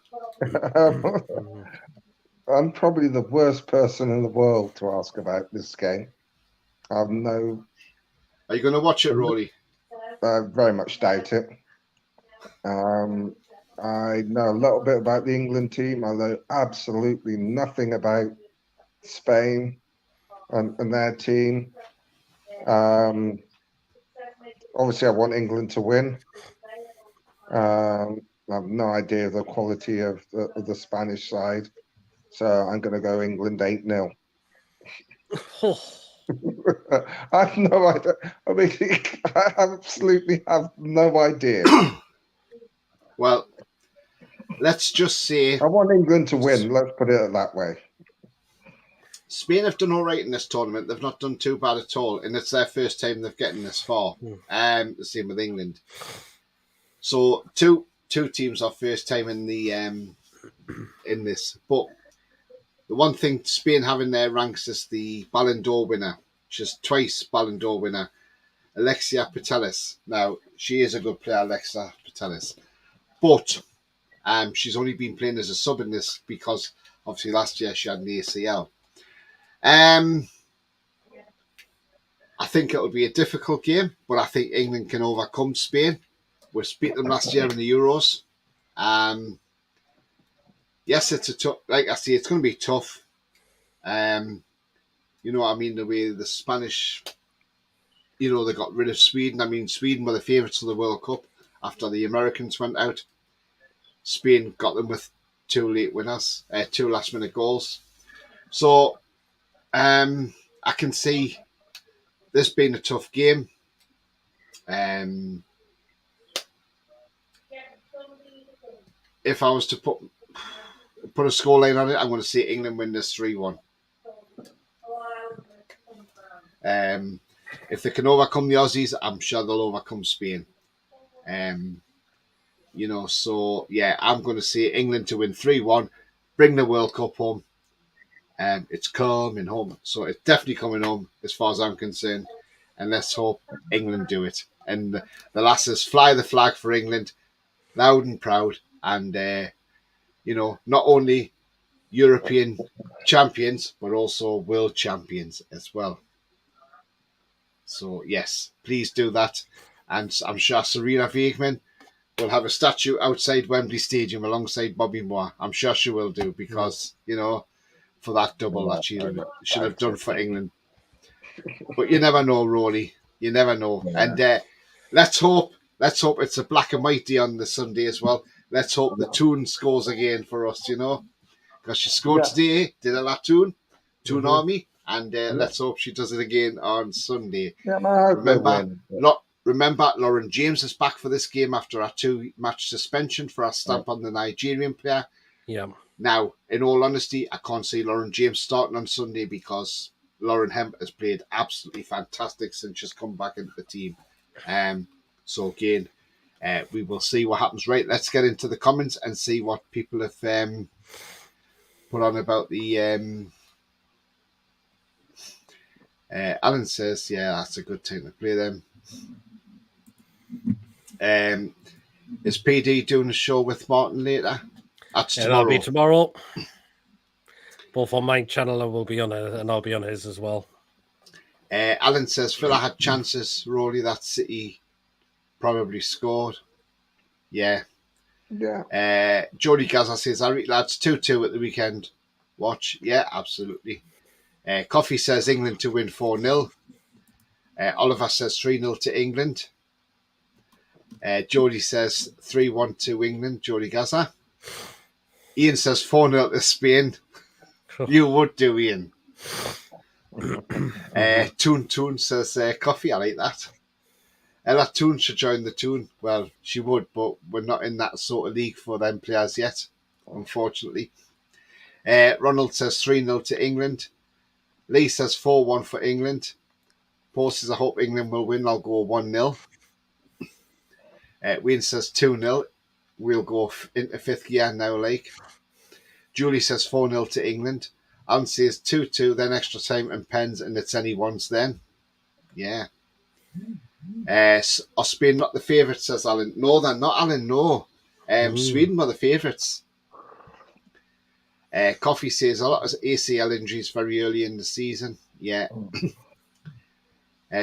I'm probably the worst person in the world to ask about this game. I have no... Are you going to watch it, Roly? I very much doubt it. I know a little bit about the England team. I know absolutely nothing about Spain and their team. Obviously, I want England to win. I have no idea the quality of the Spanish side. So I'm going to go England 8-0. I have no idea. I mean, I absolutely have no idea. Well, let's just say... I want England to win. Let's put it that way. Spain have done all right in this tournament. They've not done too bad at all, and it's their first time they've gotten this far. The same with England. So two teams are first time in the in this. But the one thing Spain have in their ranks is the Ballon d'Or winner. She's twice Ballon d'Or winner, Alexia Putellas. Now she is a good player, Alexia Putellas, but she's only been playing as a sub in this because obviously last year she had an ACL. I think it'll be a difficult game, but I think England can overcome Spain. We beat them last year in the Euros. Yes, it's a tough. Like I say, it's going to be tough. You know what I mean? The way the Spanish, you know, they got rid of Sweden. I mean, Sweden were the favourites of the World Cup after the Americans went out. Spain got them with two late winners, two last-minute goals. So, I can see this being a tough game. If I was to put a scoreline on it, I'm going to say England win this 3-1. If they can overcome the Aussies, I'm sure they'll overcome Spain. You know, so yeah, I'm going to say England to win 3-1, bring the World Cup home. It's coming home, so it's definitely coming home as far as I'm concerned. And let's hope England do it. And the lasses fly the flag for England, loud and proud. And, you know, not only European champions, but also world champions as well. So, yes, please do that. And I'm sure Serena Wiegman will have a statue outside Wembley Stadium alongside Bobby Moore. I'm sure she will do because, you know, for that double that she should have done for England. But you never know, Roly. You never know. Yeah. And let's hope it's a black and white day on the Sunday as well. Let's hope the Toon scores again for us, you know. Because she scored today, did a lot Toon Army. And let's hope she does it again on Sunday. Yeah, remember, Lauren James is back for this game after our 2-match suspension for our stamp on the Nigerian player. Yeah. Now, in all honesty, I can't see Lauren James starting on Sunday because Lauren Hemp has played absolutely fantastic since she's come back into the team. So again, we will see what happens. Right, let's get into the comments and see what people have put on about the... Alan says, yeah, that's a good time to play them. Is PD doing a show with Martin later? That's tomorrow. That'll be tomorrow. Both on my channel and will be on it, and I'll be on his as well. Alan says Villa had chances. Roly, that City probably scored. Yeah. Jody Gaza says, I read lads 2-2 at the weekend. Watch. Yeah, absolutely. Coffee says England to win 4-0. Oliver says 3-0 to England. Jody says 3-1 to England. Jody Gaza. Ian says 4-0 to Spain. You would do, Ian. Toon says coffee. I like that. Ella Toon should join the Toon. Well, she would, but we're not in that sort of league for them players yet, unfortunately. Ronald says 3-0 to England. Lee says 4-1 for England. Paul says I hope England will win. I'll go 1-0. Wayne says 2-0. We'll go into fifth gear now, like. Julie says 4-0 to England. Alan says 2-2, then extra time and pens, and it's anyone's then. Yeah. Are Spain not the favourites, says Alan. No, they're not, Alan, no. Sweden were the favourites. Coffee says a lot of ACL injuries very early in the season. Yeah.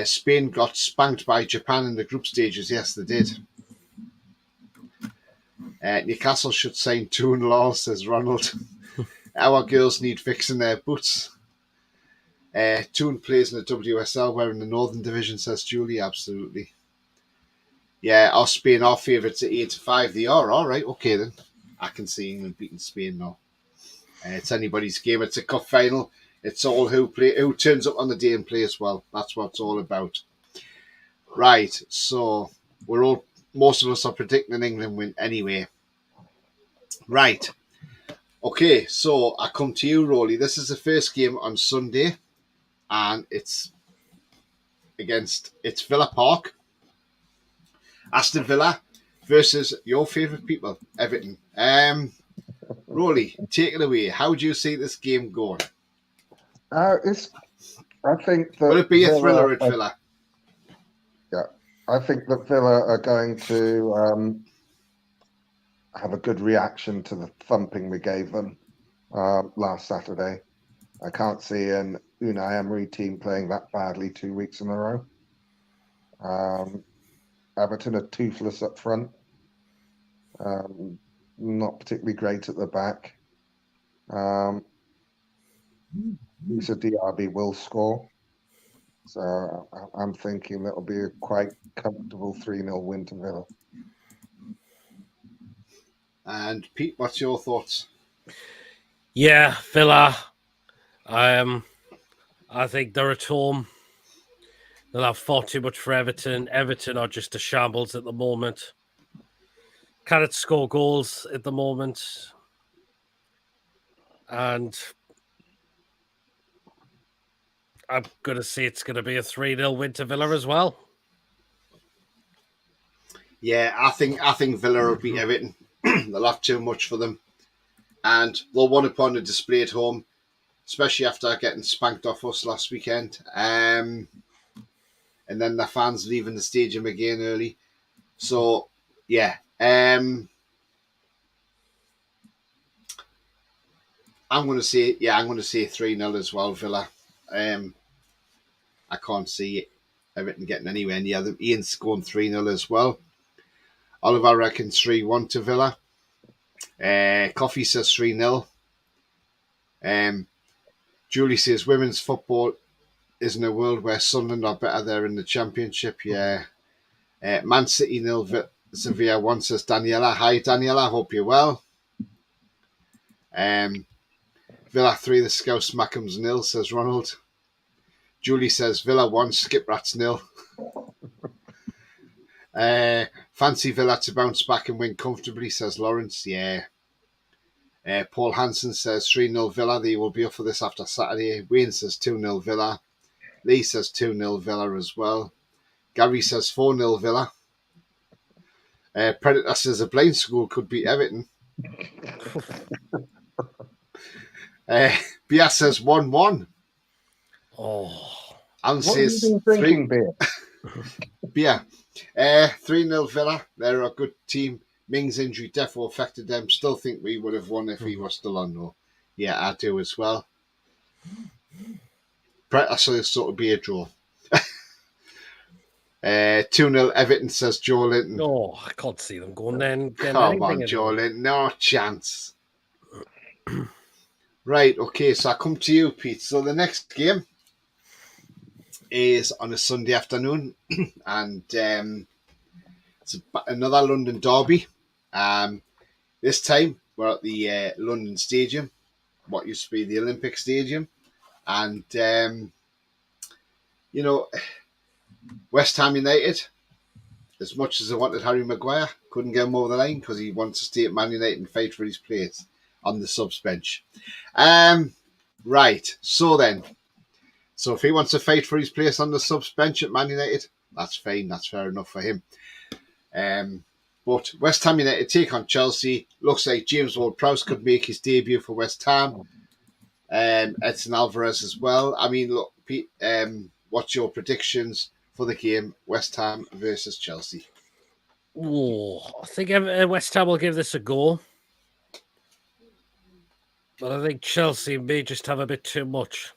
Spain got spanked by Japan in the group stages. Yes, they did. Newcastle should sign Toon Law, says Ronald. Our girls need fixing their boots. Toon plays in the WSL, we're in the Northern Division, says Julie. Absolutely. Yeah, our Spain are favourites at 8-5. They are. All right, okay then. I can see England beating Spain now. It's anybody's game. It's a cup final. It's all who turns up on the day and plays well. That's what it's all about. Right, so most of us are predicting an England win anyway. Right. Okay, so I come to you, Roly. This is the first game on Sunday, and it's Villa Park, Aston Villa versus your favourite people, Everton. Roly, take it away. How do you see this game going? I think Will that it be a thriller at Villa? I think that Villa are going to have a good reaction to the thumping we gave them last Saturday. I can't see an Unai Emery team playing that badly 2 weeks in a row. Everton are toothless up front. Not particularly great at the back. Lisa DRB will score. So I'm thinking that'll be a quite comfortable 3-0 win to Villa. And Pete, what's your thoughts? Yeah, Villa. I think they're at home. They'll have fought too much for Everton. Everton are just a shambles at the moment. Cannot score goals at the moment. And I'm going to say it's going to be a 3-0 win to Villa as well. Yeah, I think Villa will beat Everton. They'll have too much for them. And they'll want to put on a display at home, especially after getting spanked off us last weekend. And then the fans leaving the stadium again early. So, yeah. I'm going to say 3-0 as well, Villa. I can't see Everton getting anywhere near them. Ian's scoring 3-0 as well. Oliver reckons 3-1 to Villa. Coffee says 3-0. Julie says women's football is in a world where Sunderland are better there in the Championship. Yeah. Man City 0, Sevilla 1 says Daniela. Hi, Daniela. Hope you're well. Villa 3, the Scouse Mackhams 0, says Ronald. Julie says Villa 1, Skip Rats 0. Fancy Villa to bounce back and win comfortably, says Lawrence. Yeah. Paul Hansen says 3-0 Villa. They will be up for this after Saturday. Wayne says 2-0 Villa. Lee says 2-0 Villa as well. Gary says 4-0 Villa. Predator says a blind school could beat Everton. Bia says 1-1. Oh. Alan says have you been drinking, beer? Beer. 3-0 Villa. They're a good team. Ming's injury definitely affected them. Still think we would have won if he was still on, though. Yeah, I do as well. Predator says sort of be a draw. 2-0 Everton, says Joe Linton. Oh, I can't see them going then. Come on, Joe Linton. No chance. Right, okay, so I come to you, Pete. So the next game is on a Sunday afternoon, and it's another London derby. This time we're at the London Stadium, what used to be the Olympic Stadium, and West Ham United, as much as I wanted Harry Maguire, couldn't get him over the line because he wants to stay at Man United and fight for his place on the subs bench. Right, so if he wants to fight for his place on the subs bench at Man United, that's fine, that's fair enough for him. But West Ham United take on Chelsea. Looks like James Ward-Prowse could make his debut for West Ham. Edson Alvarez as well. I mean, look, Pete, what's your predictions for the game, West Ham versus Chelsea? Oh, I think West Ham will give this a go. But I think Chelsea may just have a bit too much.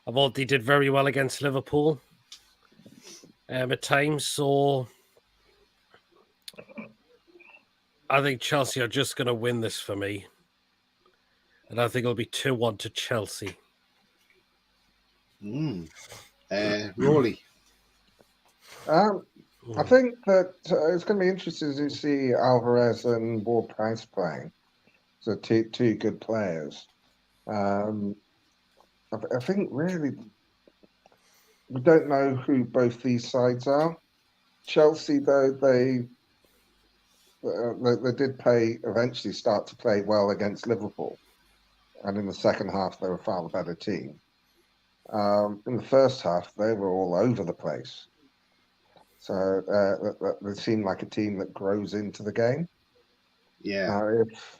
I thought they did very well against Liverpool at times, so I think Chelsea are just going to win this for me. And I think it'll be 2-1 to Chelsea. Roly? I think that it's going to be interesting to see Alvarez and Ward-Prowse playing. So two good players. I think really we don't know who both these sides are. Chelsea, though, they did eventually start to play well against Liverpool. and in the second half they were far the better team. In the first half, they were all over the place. So they seem like a team that grows into the game. Yeah. Now, if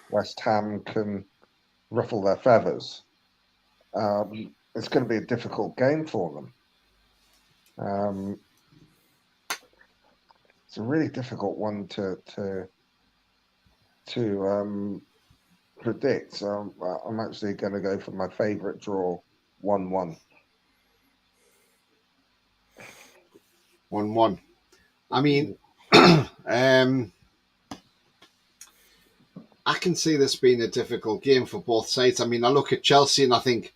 West Ham can ruffle their feathers, it's going to be a difficult game for them. It's a really difficult one to predict. So I'm actually going to go for my favourite draw, 1-1. 1-1. I mean, I can see this being a difficult game for both sides. I mean, I look at Chelsea and I think,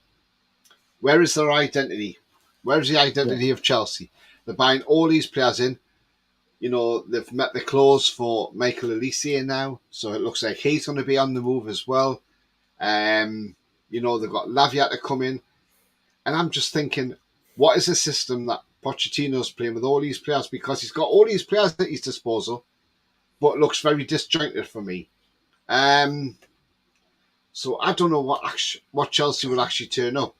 where is their identity? Where is the identity of Chelsea? They're buying all these players in. You know, they've met the clause for Michael Olise now, so it looks like he's going to be on the move as well. You know, they've got Lavia to come in. And I'm just thinking, what is the system that Pochettino's playing with all these players? Because he's got all these players at his disposal, but it looks very disjointed for me. So I don't know what Chelsea will actually turn up.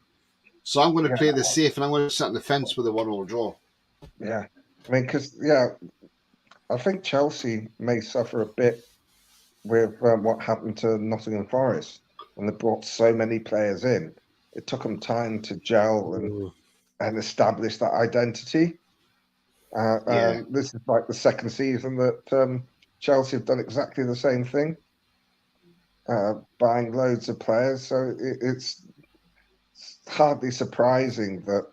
So I'm going to play this safe and I'm going to sit on the fence with a 1-1 draw. Yeah. I mean, because, I think Chelsea may suffer a bit with what happened to Nottingham Forest when they brought so many players in. It took them time to gel and establish that identity. This is like the second season that Chelsea have done exactly the same thing, buying loads of players. So it's hardly surprising that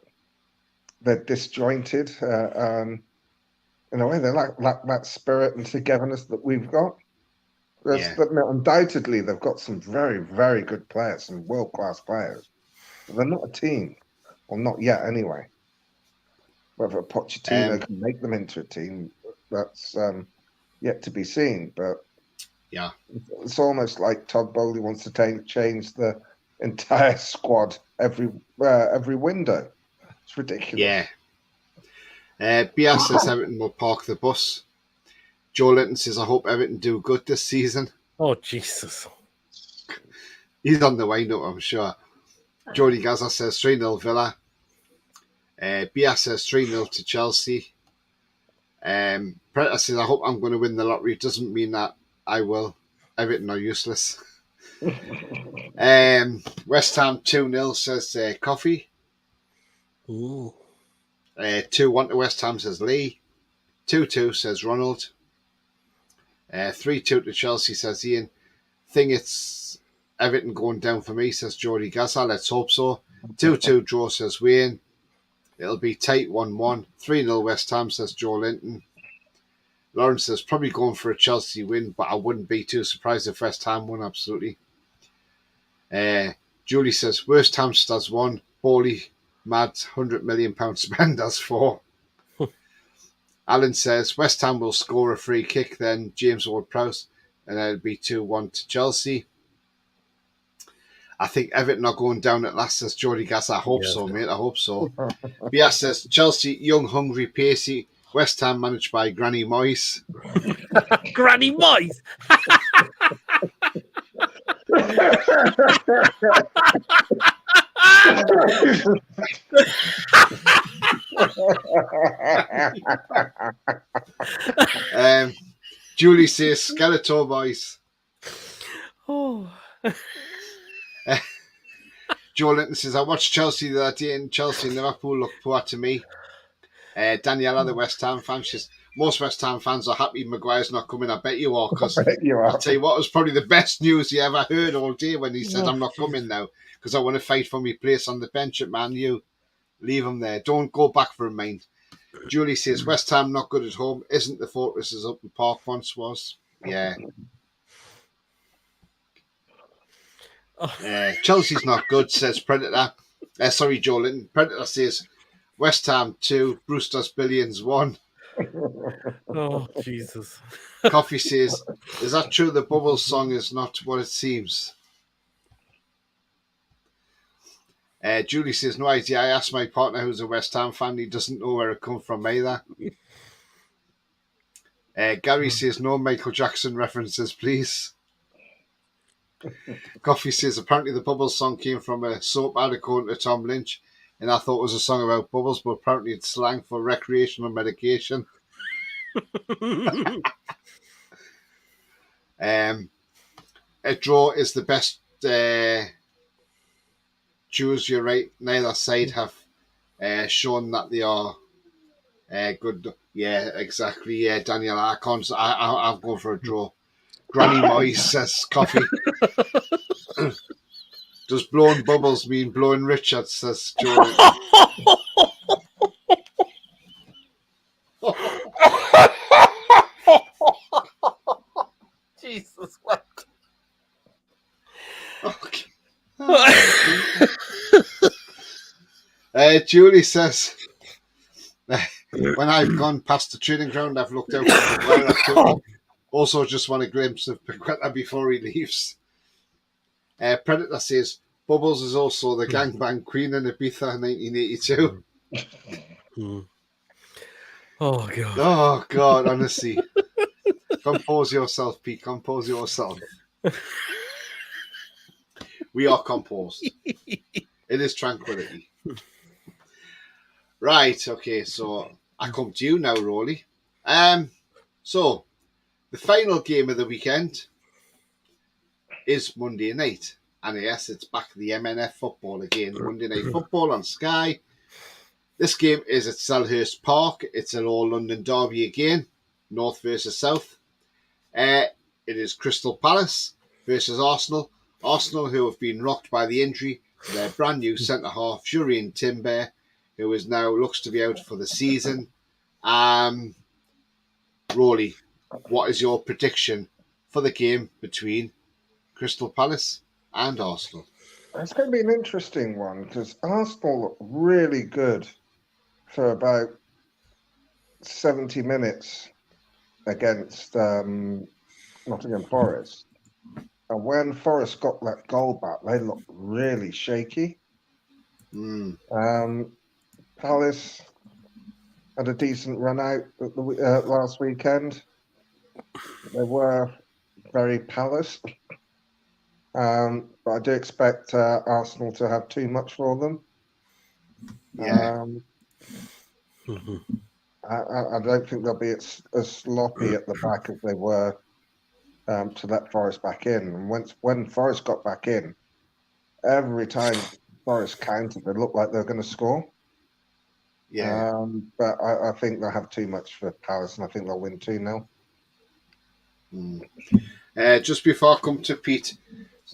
they're disjointed. In a way, they lack that spirit and togetherness that we've got. Undoubtedly, they've got some very, very good players, some world-class players. But they're not a team, or not yet anyway. Whether Pochettino can make them into a team, that's yet to be seen. But it's almost like Todd Bowley wants to change the entire squad every window. It's ridiculous. Yeah. Bias says Everton will park the bus. Joe Linton says, I hope Everton do good this season. Oh, Jesus. He's on the wind up, I'm sure. Jody Gaza says 3-0 Villa. Bias says 3-0 to Chelsea. Predator says, I hope I'm going to win the lottery. It doesn't mean that I will. Everton are useless. West Ham 2-0 says Coffee. 2-1 to West Ham says Lee. 2-2 says Ronald. 3-2 to Chelsea says Ian. Think it's Everton going down for me says Jordy Gaza. Let's hope so. 2-2 draw says Wayne. It'll be tight 1-1. 3-0 West Ham says Joe Linton. Lawrence says probably going for a Chelsea win, but I wouldn't be too surprised if West Ham won, absolutely. Julie says worst Hamsters 1. Bowley mad £100 million spenders 4. Alan says West Ham will score a free kick, then James Ward-Prowse, and it'll be 2-1 to Chelsea. I think Everton are going down at last, says Jordy Gass. I hope so, mate. I hope so. Bias says Chelsea, young, hungry, pacey. West Ham managed by Granny Moyes. Granny Moyes? Julie says Skeletor Boys. Oh. Joe Linton says I watched Chelsea the other day, and Chelsea and Liverpool look poor to me. Daniela, the West Ham fan, says most West Ham fans are happy Maguire's not coming. I bet you are, because I'll tell you what, it was probably the best news you ever heard all day when he said I'm not coming now because I want to fight for my place on the bench at Man U. Leave him there. Don't go back for a mind. Julie says West Ham not good at home. Isn't the fortress as Upton Park once was? Yeah. Chelsea's not good, says Predator. Sorry, Joe Linton. Predator says West Ham 2, Brewster's Billions 1. Oh, Jesus. Coffee says, is that true? The Bubbles song is not what it seems. Julie says, no idea. I asked my partner who's a West Ham fan. He doesn't know where it come from either. Gary says, no Michael Jackson references, please. Coffee says apparently the Bubbles song came from a soap ad according to Tom Lynch, and I thought it was a song about bubbles, but apparently it's slang for recreational medication. A draw is the best. Choose you're right. Neither side have shown that they are good. Yeah, exactly. Yeah, Daniel, I can't. I've gone for a draw. Granny Moise says coffee. Does blowing bubbles mean blowing Richard? Says Jordan. Jesus, what? Okay. Julie says, when I've gone past the training ground, I've looked out for the also just want a glimpse of Paqueta before he leaves. Predator says, Bubbles is also the gangbang queen in Ibiza 1982. Oh, God. Oh, God, honestly. Compose yourself, Pete. Compose yourself. We are composed. It is tranquility. Right, okay, so I come to you now, Roly. So, the final game of the weekend is Monday night. And yes, it's back to the MNF football again. Monday Night Football on Sky. This game is at Selhurst Park. It's an all-London derby again. North versus South. It is Crystal Palace versus Arsenal. Arsenal, who have been rocked by the injury to their brand new centre-half, Jurien Timber, who is now looks to be out for the season. Roly, what is your prediction for the game between Crystal Palace and Arsenal? It's going to be an interesting one because Arsenal look really good for about 70 minutes against Nottingham Forest. And when Forest got that goal back, they looked really shaky. Palace had a decent run out at the, last weekend. They were very Palace. But I do expect Arsenal to have too much for them. Yeah. I don't think they'll be as sloppy at the back as they were to let Forest back in. And when Forest got back in, every time Forest countered, it looked like they were going to score. Yeah. But I think they'll have too much for Palace, and I think they'll win 2-0. Just before I come to Pete,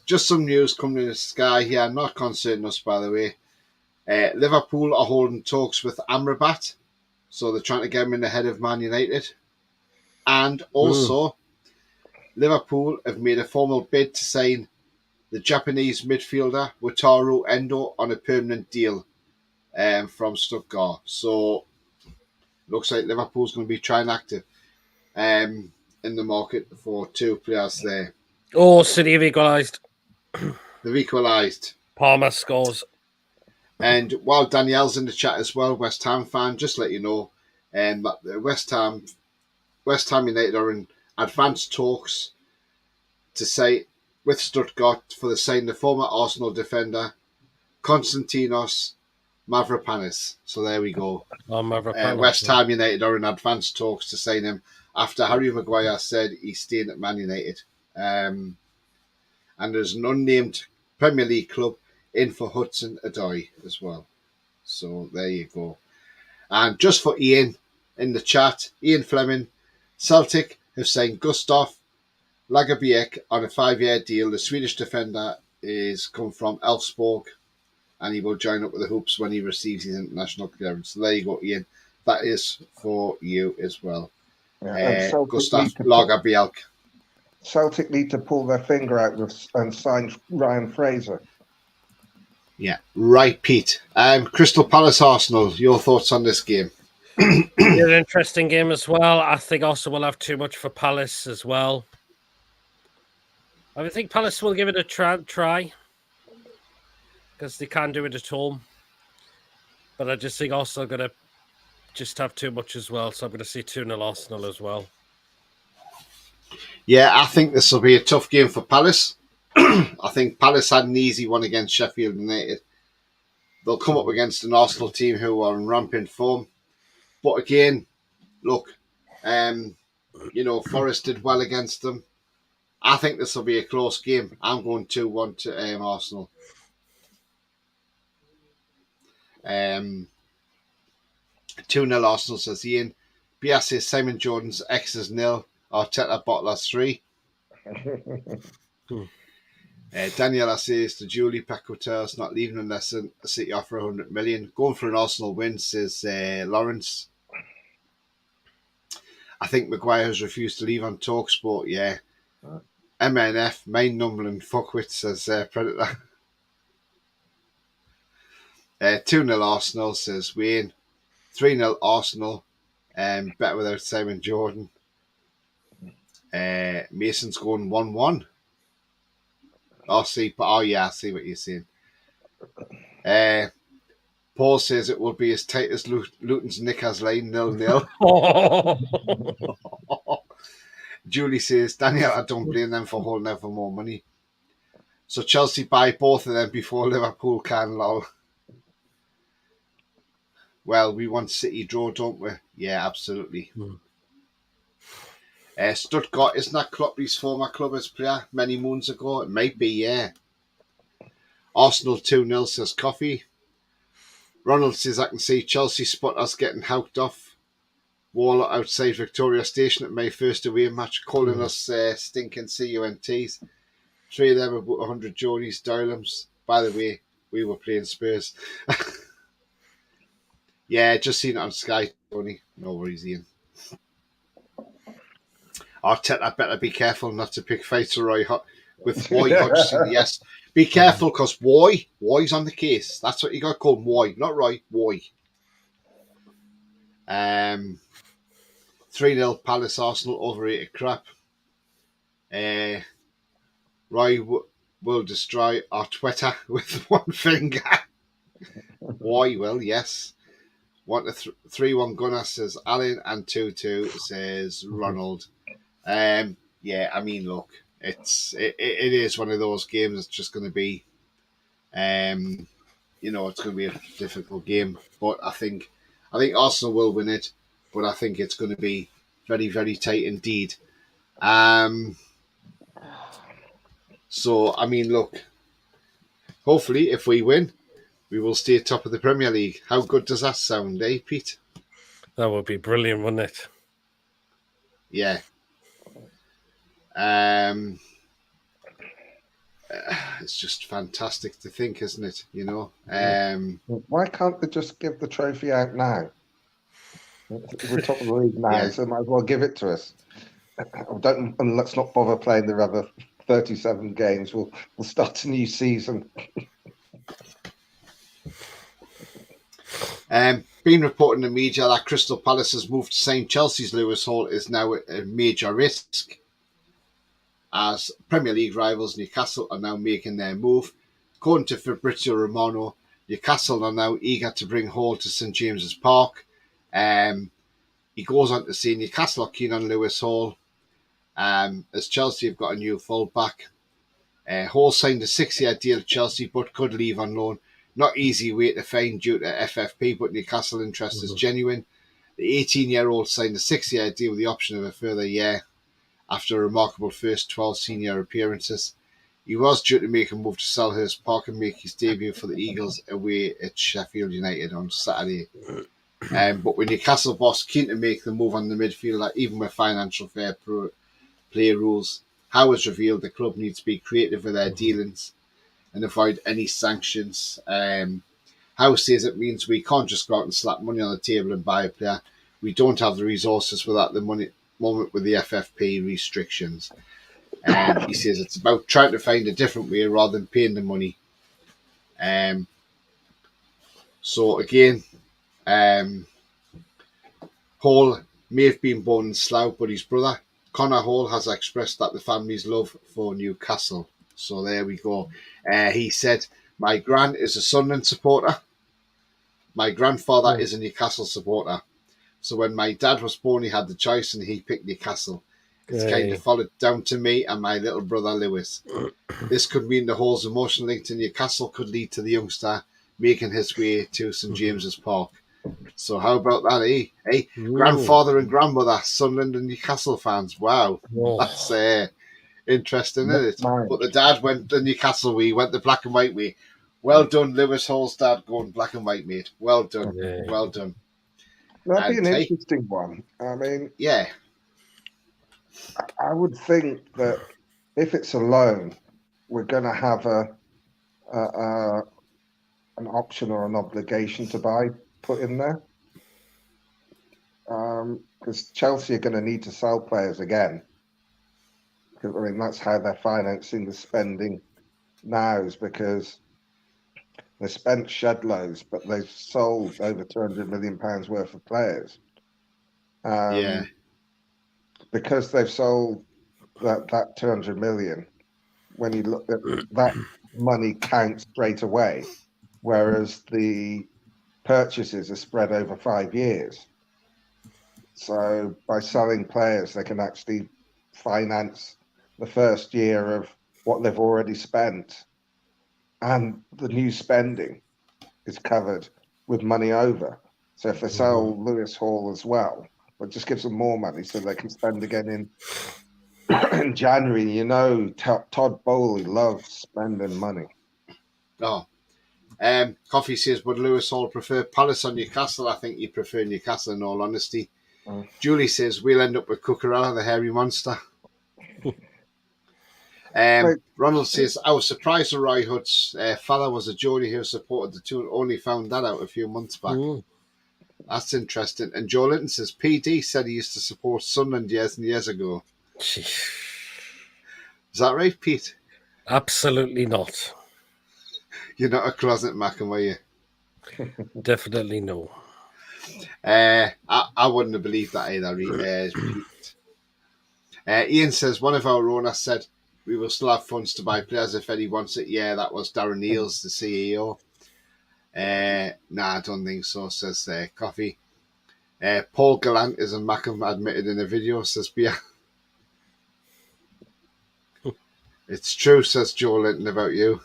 just some news coming in the Sky here, not concerning us, by the way. Liverpool are holding talks with Amrabat, so they're trying to get him in ahead of Man United. And also, Liverpool have made a formal bid to sign the Japanese midfielder Wataru Endo on a permanent deal from Stuttgart. So, looks like Liverpool's going to be trying active in the market for two players there. Oh, City have equalised. They've equalised. Palmer scores. And while Danielle's in the chat as well, West Ham fan, just let you know that the West Ham United are in advanced talks to say with Stuttgart for the signing the former Arsenal defender Konstantinos Mavropanis. So there we go. West Ham United are in advanced talks to sign him after Harry Maguire said he's staying at Man United. And there's an unnamed Premier League club in for Hudson Odoi as well. So there you go. And just for Ian in the chat, Ian Fleming, Celtic have signed Gustav Lagerbiek on a 5-year deal. The Swedish defender is come from Elfsborg, and he will join up with the Hoops when he receives his international clearance. So there you go, Ian. That is for you as well. Gustav Lagerbiek. Celtic need to pull their finger out and sign Ryan Fraser. Yeah, right, Pete. Crystal Palace Arsenal, your thoughts on this game? An interesting game as well. I think also we'll have too much for Palace as well. I think Palace will give it a try because they can do it at home. But I just think also going to just have too much as well. So I'm going to see 2-0 Arsenal as well. Yeah, I think this will be a tough game for Palace. I think Palace had an easy one against Sheffield United. They'll come up against an Arsenal team who are in rampant form. But again, look, Forest did well against them. I think this will be a close game. I'm going 2-1 to Arsenal. 2-0 Arsenal, says Ian. Bias says Simon Jordan's X's 0. Arteta Bottlers 3. Daniela says to Julie Pacoteur's not leaving unless City offer 100 million. Going for an Arsenal win, says Lawrence. I think Maguire has refused to leave on TalkSport. Yeah. MNF, main Numberland fuckwit, says Predator. 2-0 Arsenal, says Wayne. 3-0 Arsenal. Better without Simon Jordan. Mason's going 1-1. I see what you're saying. Paul says it will be as tight as Luton's Nickers line, 0-0. Julie says, Daniel, I don't blame them for holding out for more money. So Chelsea buy both of them before Liverpool can, lol. Well, we want City draw, don't we? Yeah, absolutely. Stuttgart, isn't that Kloppy's former club as player many moons ago? It might be, yeah. Arsenal 2-0, says Coffee. Ronald says, I can see Chelsea spotters getting houked off. Wall outside Victoria Station at May 1st away match, calling us stinking CUNTs. 3 of them about 100 Jonies, Dylams. By the way, we were playing Spurs. Yeah, just seen it on Sky, Tony. No worries, Ian. Arteta better be careful not to pick fights with Roy Hodgson. Yes, be careful because Roy's on the case. That's what you got to call him, Roy, not Roy. 3-0 Palace Arsenal, overrated crap. Roy will destroy our Twitter with one finger. Roy will, yes. 3-1 Gunnar, says Alan, and 2-2 says Ronald. Yeah, I mean, look, it is one of those games. It's just going to be, it's going to be a difficult game. But I think Arsenal will win it. But I think it's going to be very, very tight indeed. So I mean, look, hopefully, if we win, we will stay top of the Premier League. How good does that sound, eh, Pete? That would be brilliant, wouldn't it? Yeah. It's just fantastic to think, isn't it? Why can't they just give the trophy out now? We're top of the league now, so might as well give it to us. And let's not bother playing the other 37 games. We'll start a new season. Been reported in the media that Crystal Palace's move to St. Chelsea's Lewis Hall is now a major risk, as Premier League rivals Newcastle are now making their move. According to Fabrizio Romano, Newcastle are now eager to bring Hall to St James's Park. He goes on to say Newcastle are keen on Lewis Hall, as Chelsea have got a new fullback. Hall signed a 6-year deal at Chelsea but could leave on loan. Not easy way to find due to FFP, but Newcastle interest is genuine. The 18-year-old signed a 6-year deal with the option of a further year after a remarkable first 12 senior appearances. He was due to make a move to Selhurst Park and make his debut for the Eagles away at Sheffield United on Saturday. But with Newcastle boss keen to make the move on the midfielder, even with financial fair play rules, Howe has revealed the club needs to be creative with their dealings and avoid any sanctions. Howe says it means we can't just go out and slap money on the table and buy a player. We don't have the resources for that at the moment with the FFP restrictions. He says it's about trying to find a different way rather than paying the money. So again, Hall may have been born in Slough, but his brother, Connor Hall, has expressed that the family's love for Newcastle. So there we go. He said, my gran is a Sunderland supporter. My grandfather is a Newcastle supporter. So when my dad was born, he had the choice and he picked Newcastle. It's kind of followed down to me and my little brother Lewis. This could mean the Hall's emotional link to Newcastle could lead to the youngster making his way to St James's Park. So how about that, eh? Hey, grandfather and grandmother, Sunderland and Newcastle fans. Wow, that's interesting, isn't it? But the dad went the Newcastle way, went the black and white way. Well done, Lewis Hall's dad, going black and white, mate. Well done, well done. That'd be an interesting one. I mean, yeah, I would think that if it's a loan, we're going to have an option or an obligation to buy put in there. Because Chelsea are going to need to sell players again. I mean, that's how they're financing the spending now, is because they spent shed loads, but they've sold over £200 million worth of players. Because they've sold that 200 million, when you look at that money counts straight away, whereas the purchases are spread over 5 years. So by selling players, they can actually finance the first year of what they've already spent, and the new spending is covered with money over. So if they sell Lewis Hall as well, it just gives them more money so they can spend again in January. You know, Todd Bowley loves spending money. Coffee says, would Lewis Hall prefer Palace or Newcastle? I think you prefer Newcastle in all honesty. Julie says, we'll end up with Cucurella, the hairy monster. Ronald says, I was surprised that Roy Hood's father was a Geordie who supported the two and only found that out a few months back. That's interesting. And Joe Linton says, PD said he used to support Sunderland years and years ago. Is that right, Pete? Absolutely not. You're not a closet Mackham, are you? Definitely no. I wouldn't have believed that either, Pete. Ian says, one of our owners said, we will still have funds to buy players if Eddie wants it. Yeah, that was Darren Neils, the CEO. Nah, I don't think so, says Coffee. Paul Gallant is a Mackham admitted in a video, says Bia. It's true, says Joe Linton about you.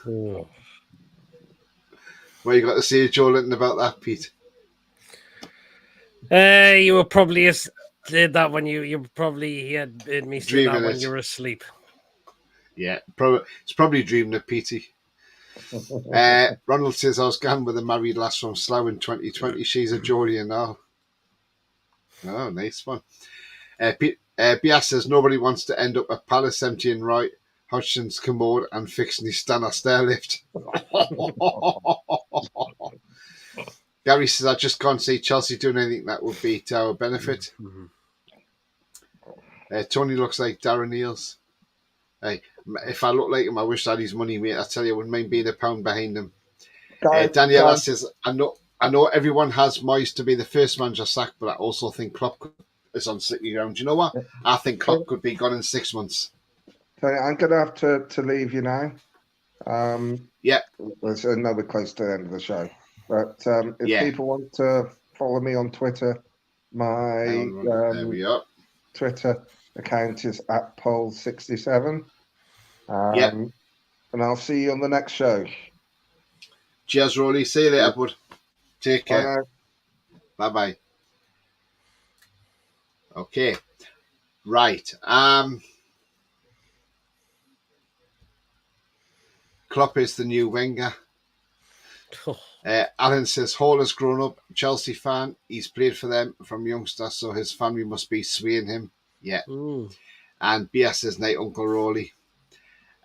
What you got to say, Joe Linton, about that, Pete? You were probably did that when you probably had me say that when you were asleep. Yeah, it's probably dreaming of Petey. Ronald says, I was gone with a married lass from Slough in 2020. She's a Geordie now. Oh, nice one. Bia says, nobody wants to end up at Palace emptying Roy Hodgson's commode and fixing his Stanner stair lift. Gary says, I just can't see Chelsea doing anything that would be to our benefit. Tony looks like Darren Neils. Hey, if I look like him, I wish I had his money, mate. I tell you, I wouldn't mind being a pound behind him. Daniela says, I know everyone has Moyes to be the first manager sacked, but I also think Klopp is on sticky ground. Do you know what? I think Klopp could be gone in 6 months. I'm going to have to leave you now. Yeah. I know we're close to the end of the show. But if people want to follow me on Twitter, my Twitter account is @Pole67. And I'll see you on the next show. Cheers, Roly. See you later, bud. Take care. Bye-bye. Okay. Right. Klopp is the new Wenger. Alan says, Hall has grown up, Chelsea fan. He's played for them from youngster, so his family must be swaying him. Yeah. And BS says, night, Uncle Roly.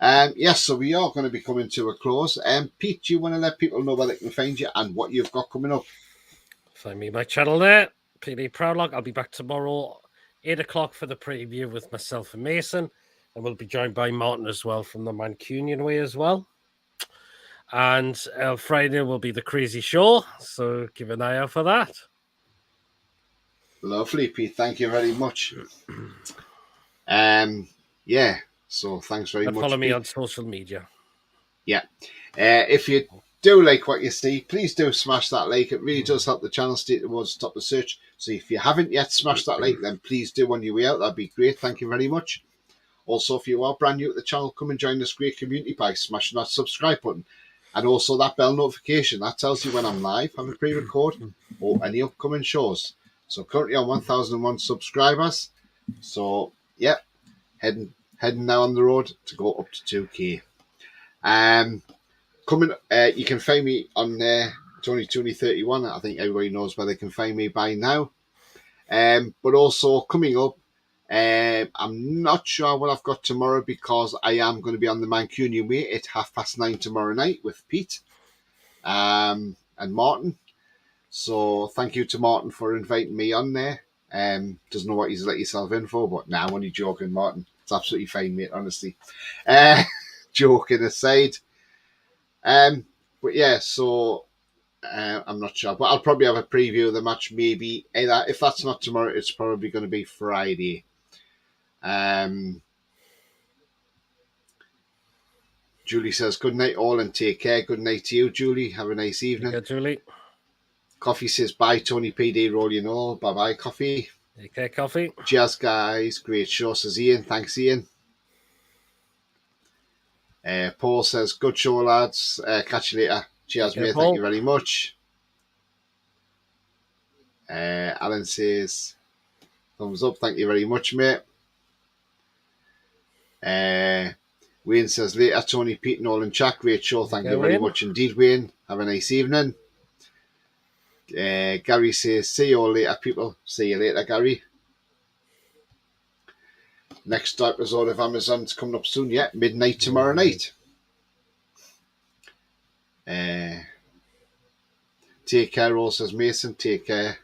Yes, so we are going to be coming to a close. Pete, do you want to let people know where they can find you and what you've got coming up? Find me my channel there, PD Proudlock. I'll be back tomorrow, 8 o'clock for the preview with myself and Mason. And we'll be joined by Martin as well from the Mancunian way as well. And Friday will be the Crazy Show, so keep an eye out for that. Lovely, Pete. Thank you very much. So thanks very much. Follow me Pete. on social media. Yeah. If you do like what you see, please do smash that like. It really does help the channel stay towards the top of the search. So if you haven't yet smashed that like, then please do on your way out. That'd be great. Thank you very much. Also, if you are brand new at the channel, come and join this great community by smashing that subscribe button. And also that bell notification. That tells you when I'm live, have a pre-record, or any upcoming shows. So currently on 1,001 subscribers. So, yeah, heading now on the road to go up to 2K. You can find me on Tony31. I think everybody knows where they can find me by now. But also coming up, I'm not sure what I've got tomorrow because I am going to be on the Mancunian Way at 9:30 tomorrow night with Pete and Martin. So thank you to Martin for inviting me on there. Doesn't know what he's let yourself in for, but nah, I'm only joking, Martin. It's absolutely fine, mate, honestly. Joking aside. But yeah, so I'm not sure. But I'll probably have a preview of the match maybe. Either, if that's not tomorrow, it's probably going to be Friday. Julie says, good night all and take care. Good night to you, Julie. Have a nice evening. Take care, Julie. Coffee says, bye, Tony PD, Roly and all. Bye-bye, Coffee. Take care, Coffee. Cheers, guys. Great show, says Ian. Thanks, Ian. Paul says, good show, lads. Catch you later. Cheers, mate. Thank you very much. Alan says, thumbs up. Thank you very much, mate. Wayne says, later, Tony, Pete, and all in chat. Great show. Thank you very much indeed, Wayne. Have a nice evening. Gary says, see you all later, people. See you later, Gary. Next episode of Amazon's coming up soon. Yeah, midnight tomorrow night. Take care, all, says Mason. Take care.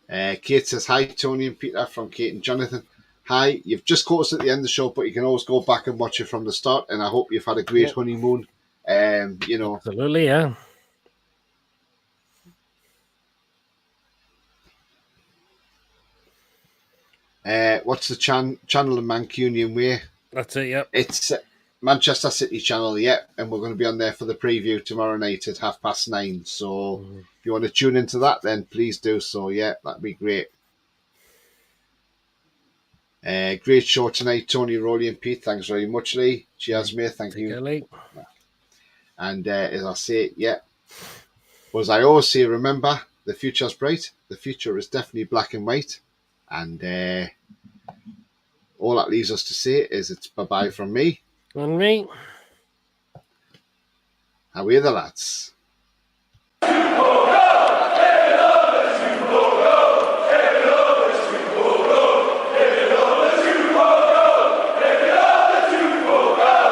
Kate says, hi, Tony and Peter from Kate and Jonathan. Hi, you've just caught us at the end of the show, but you can always go back and watch it from the start, and I hope you've had a great honeymoon. Absolutely, yeah. What's the channel in Mancunian Way? That's it, yep. It's Manchester City channel, yeah, and we're going to be on there for the preview tomorrow night at 9:30. So if you want to tune into that, then please do so. Yeah, that'd be great. Great show tonight, Tony, Roly, and Pete. Thanks very much, Lee. Cheers, mate. Thank you. Lee. And as I say, yeah, as I always say, remember, the future's bright. The future is definitely black and white. And all that leaves us to say is it's bye-bye from me. And me. How are the lads?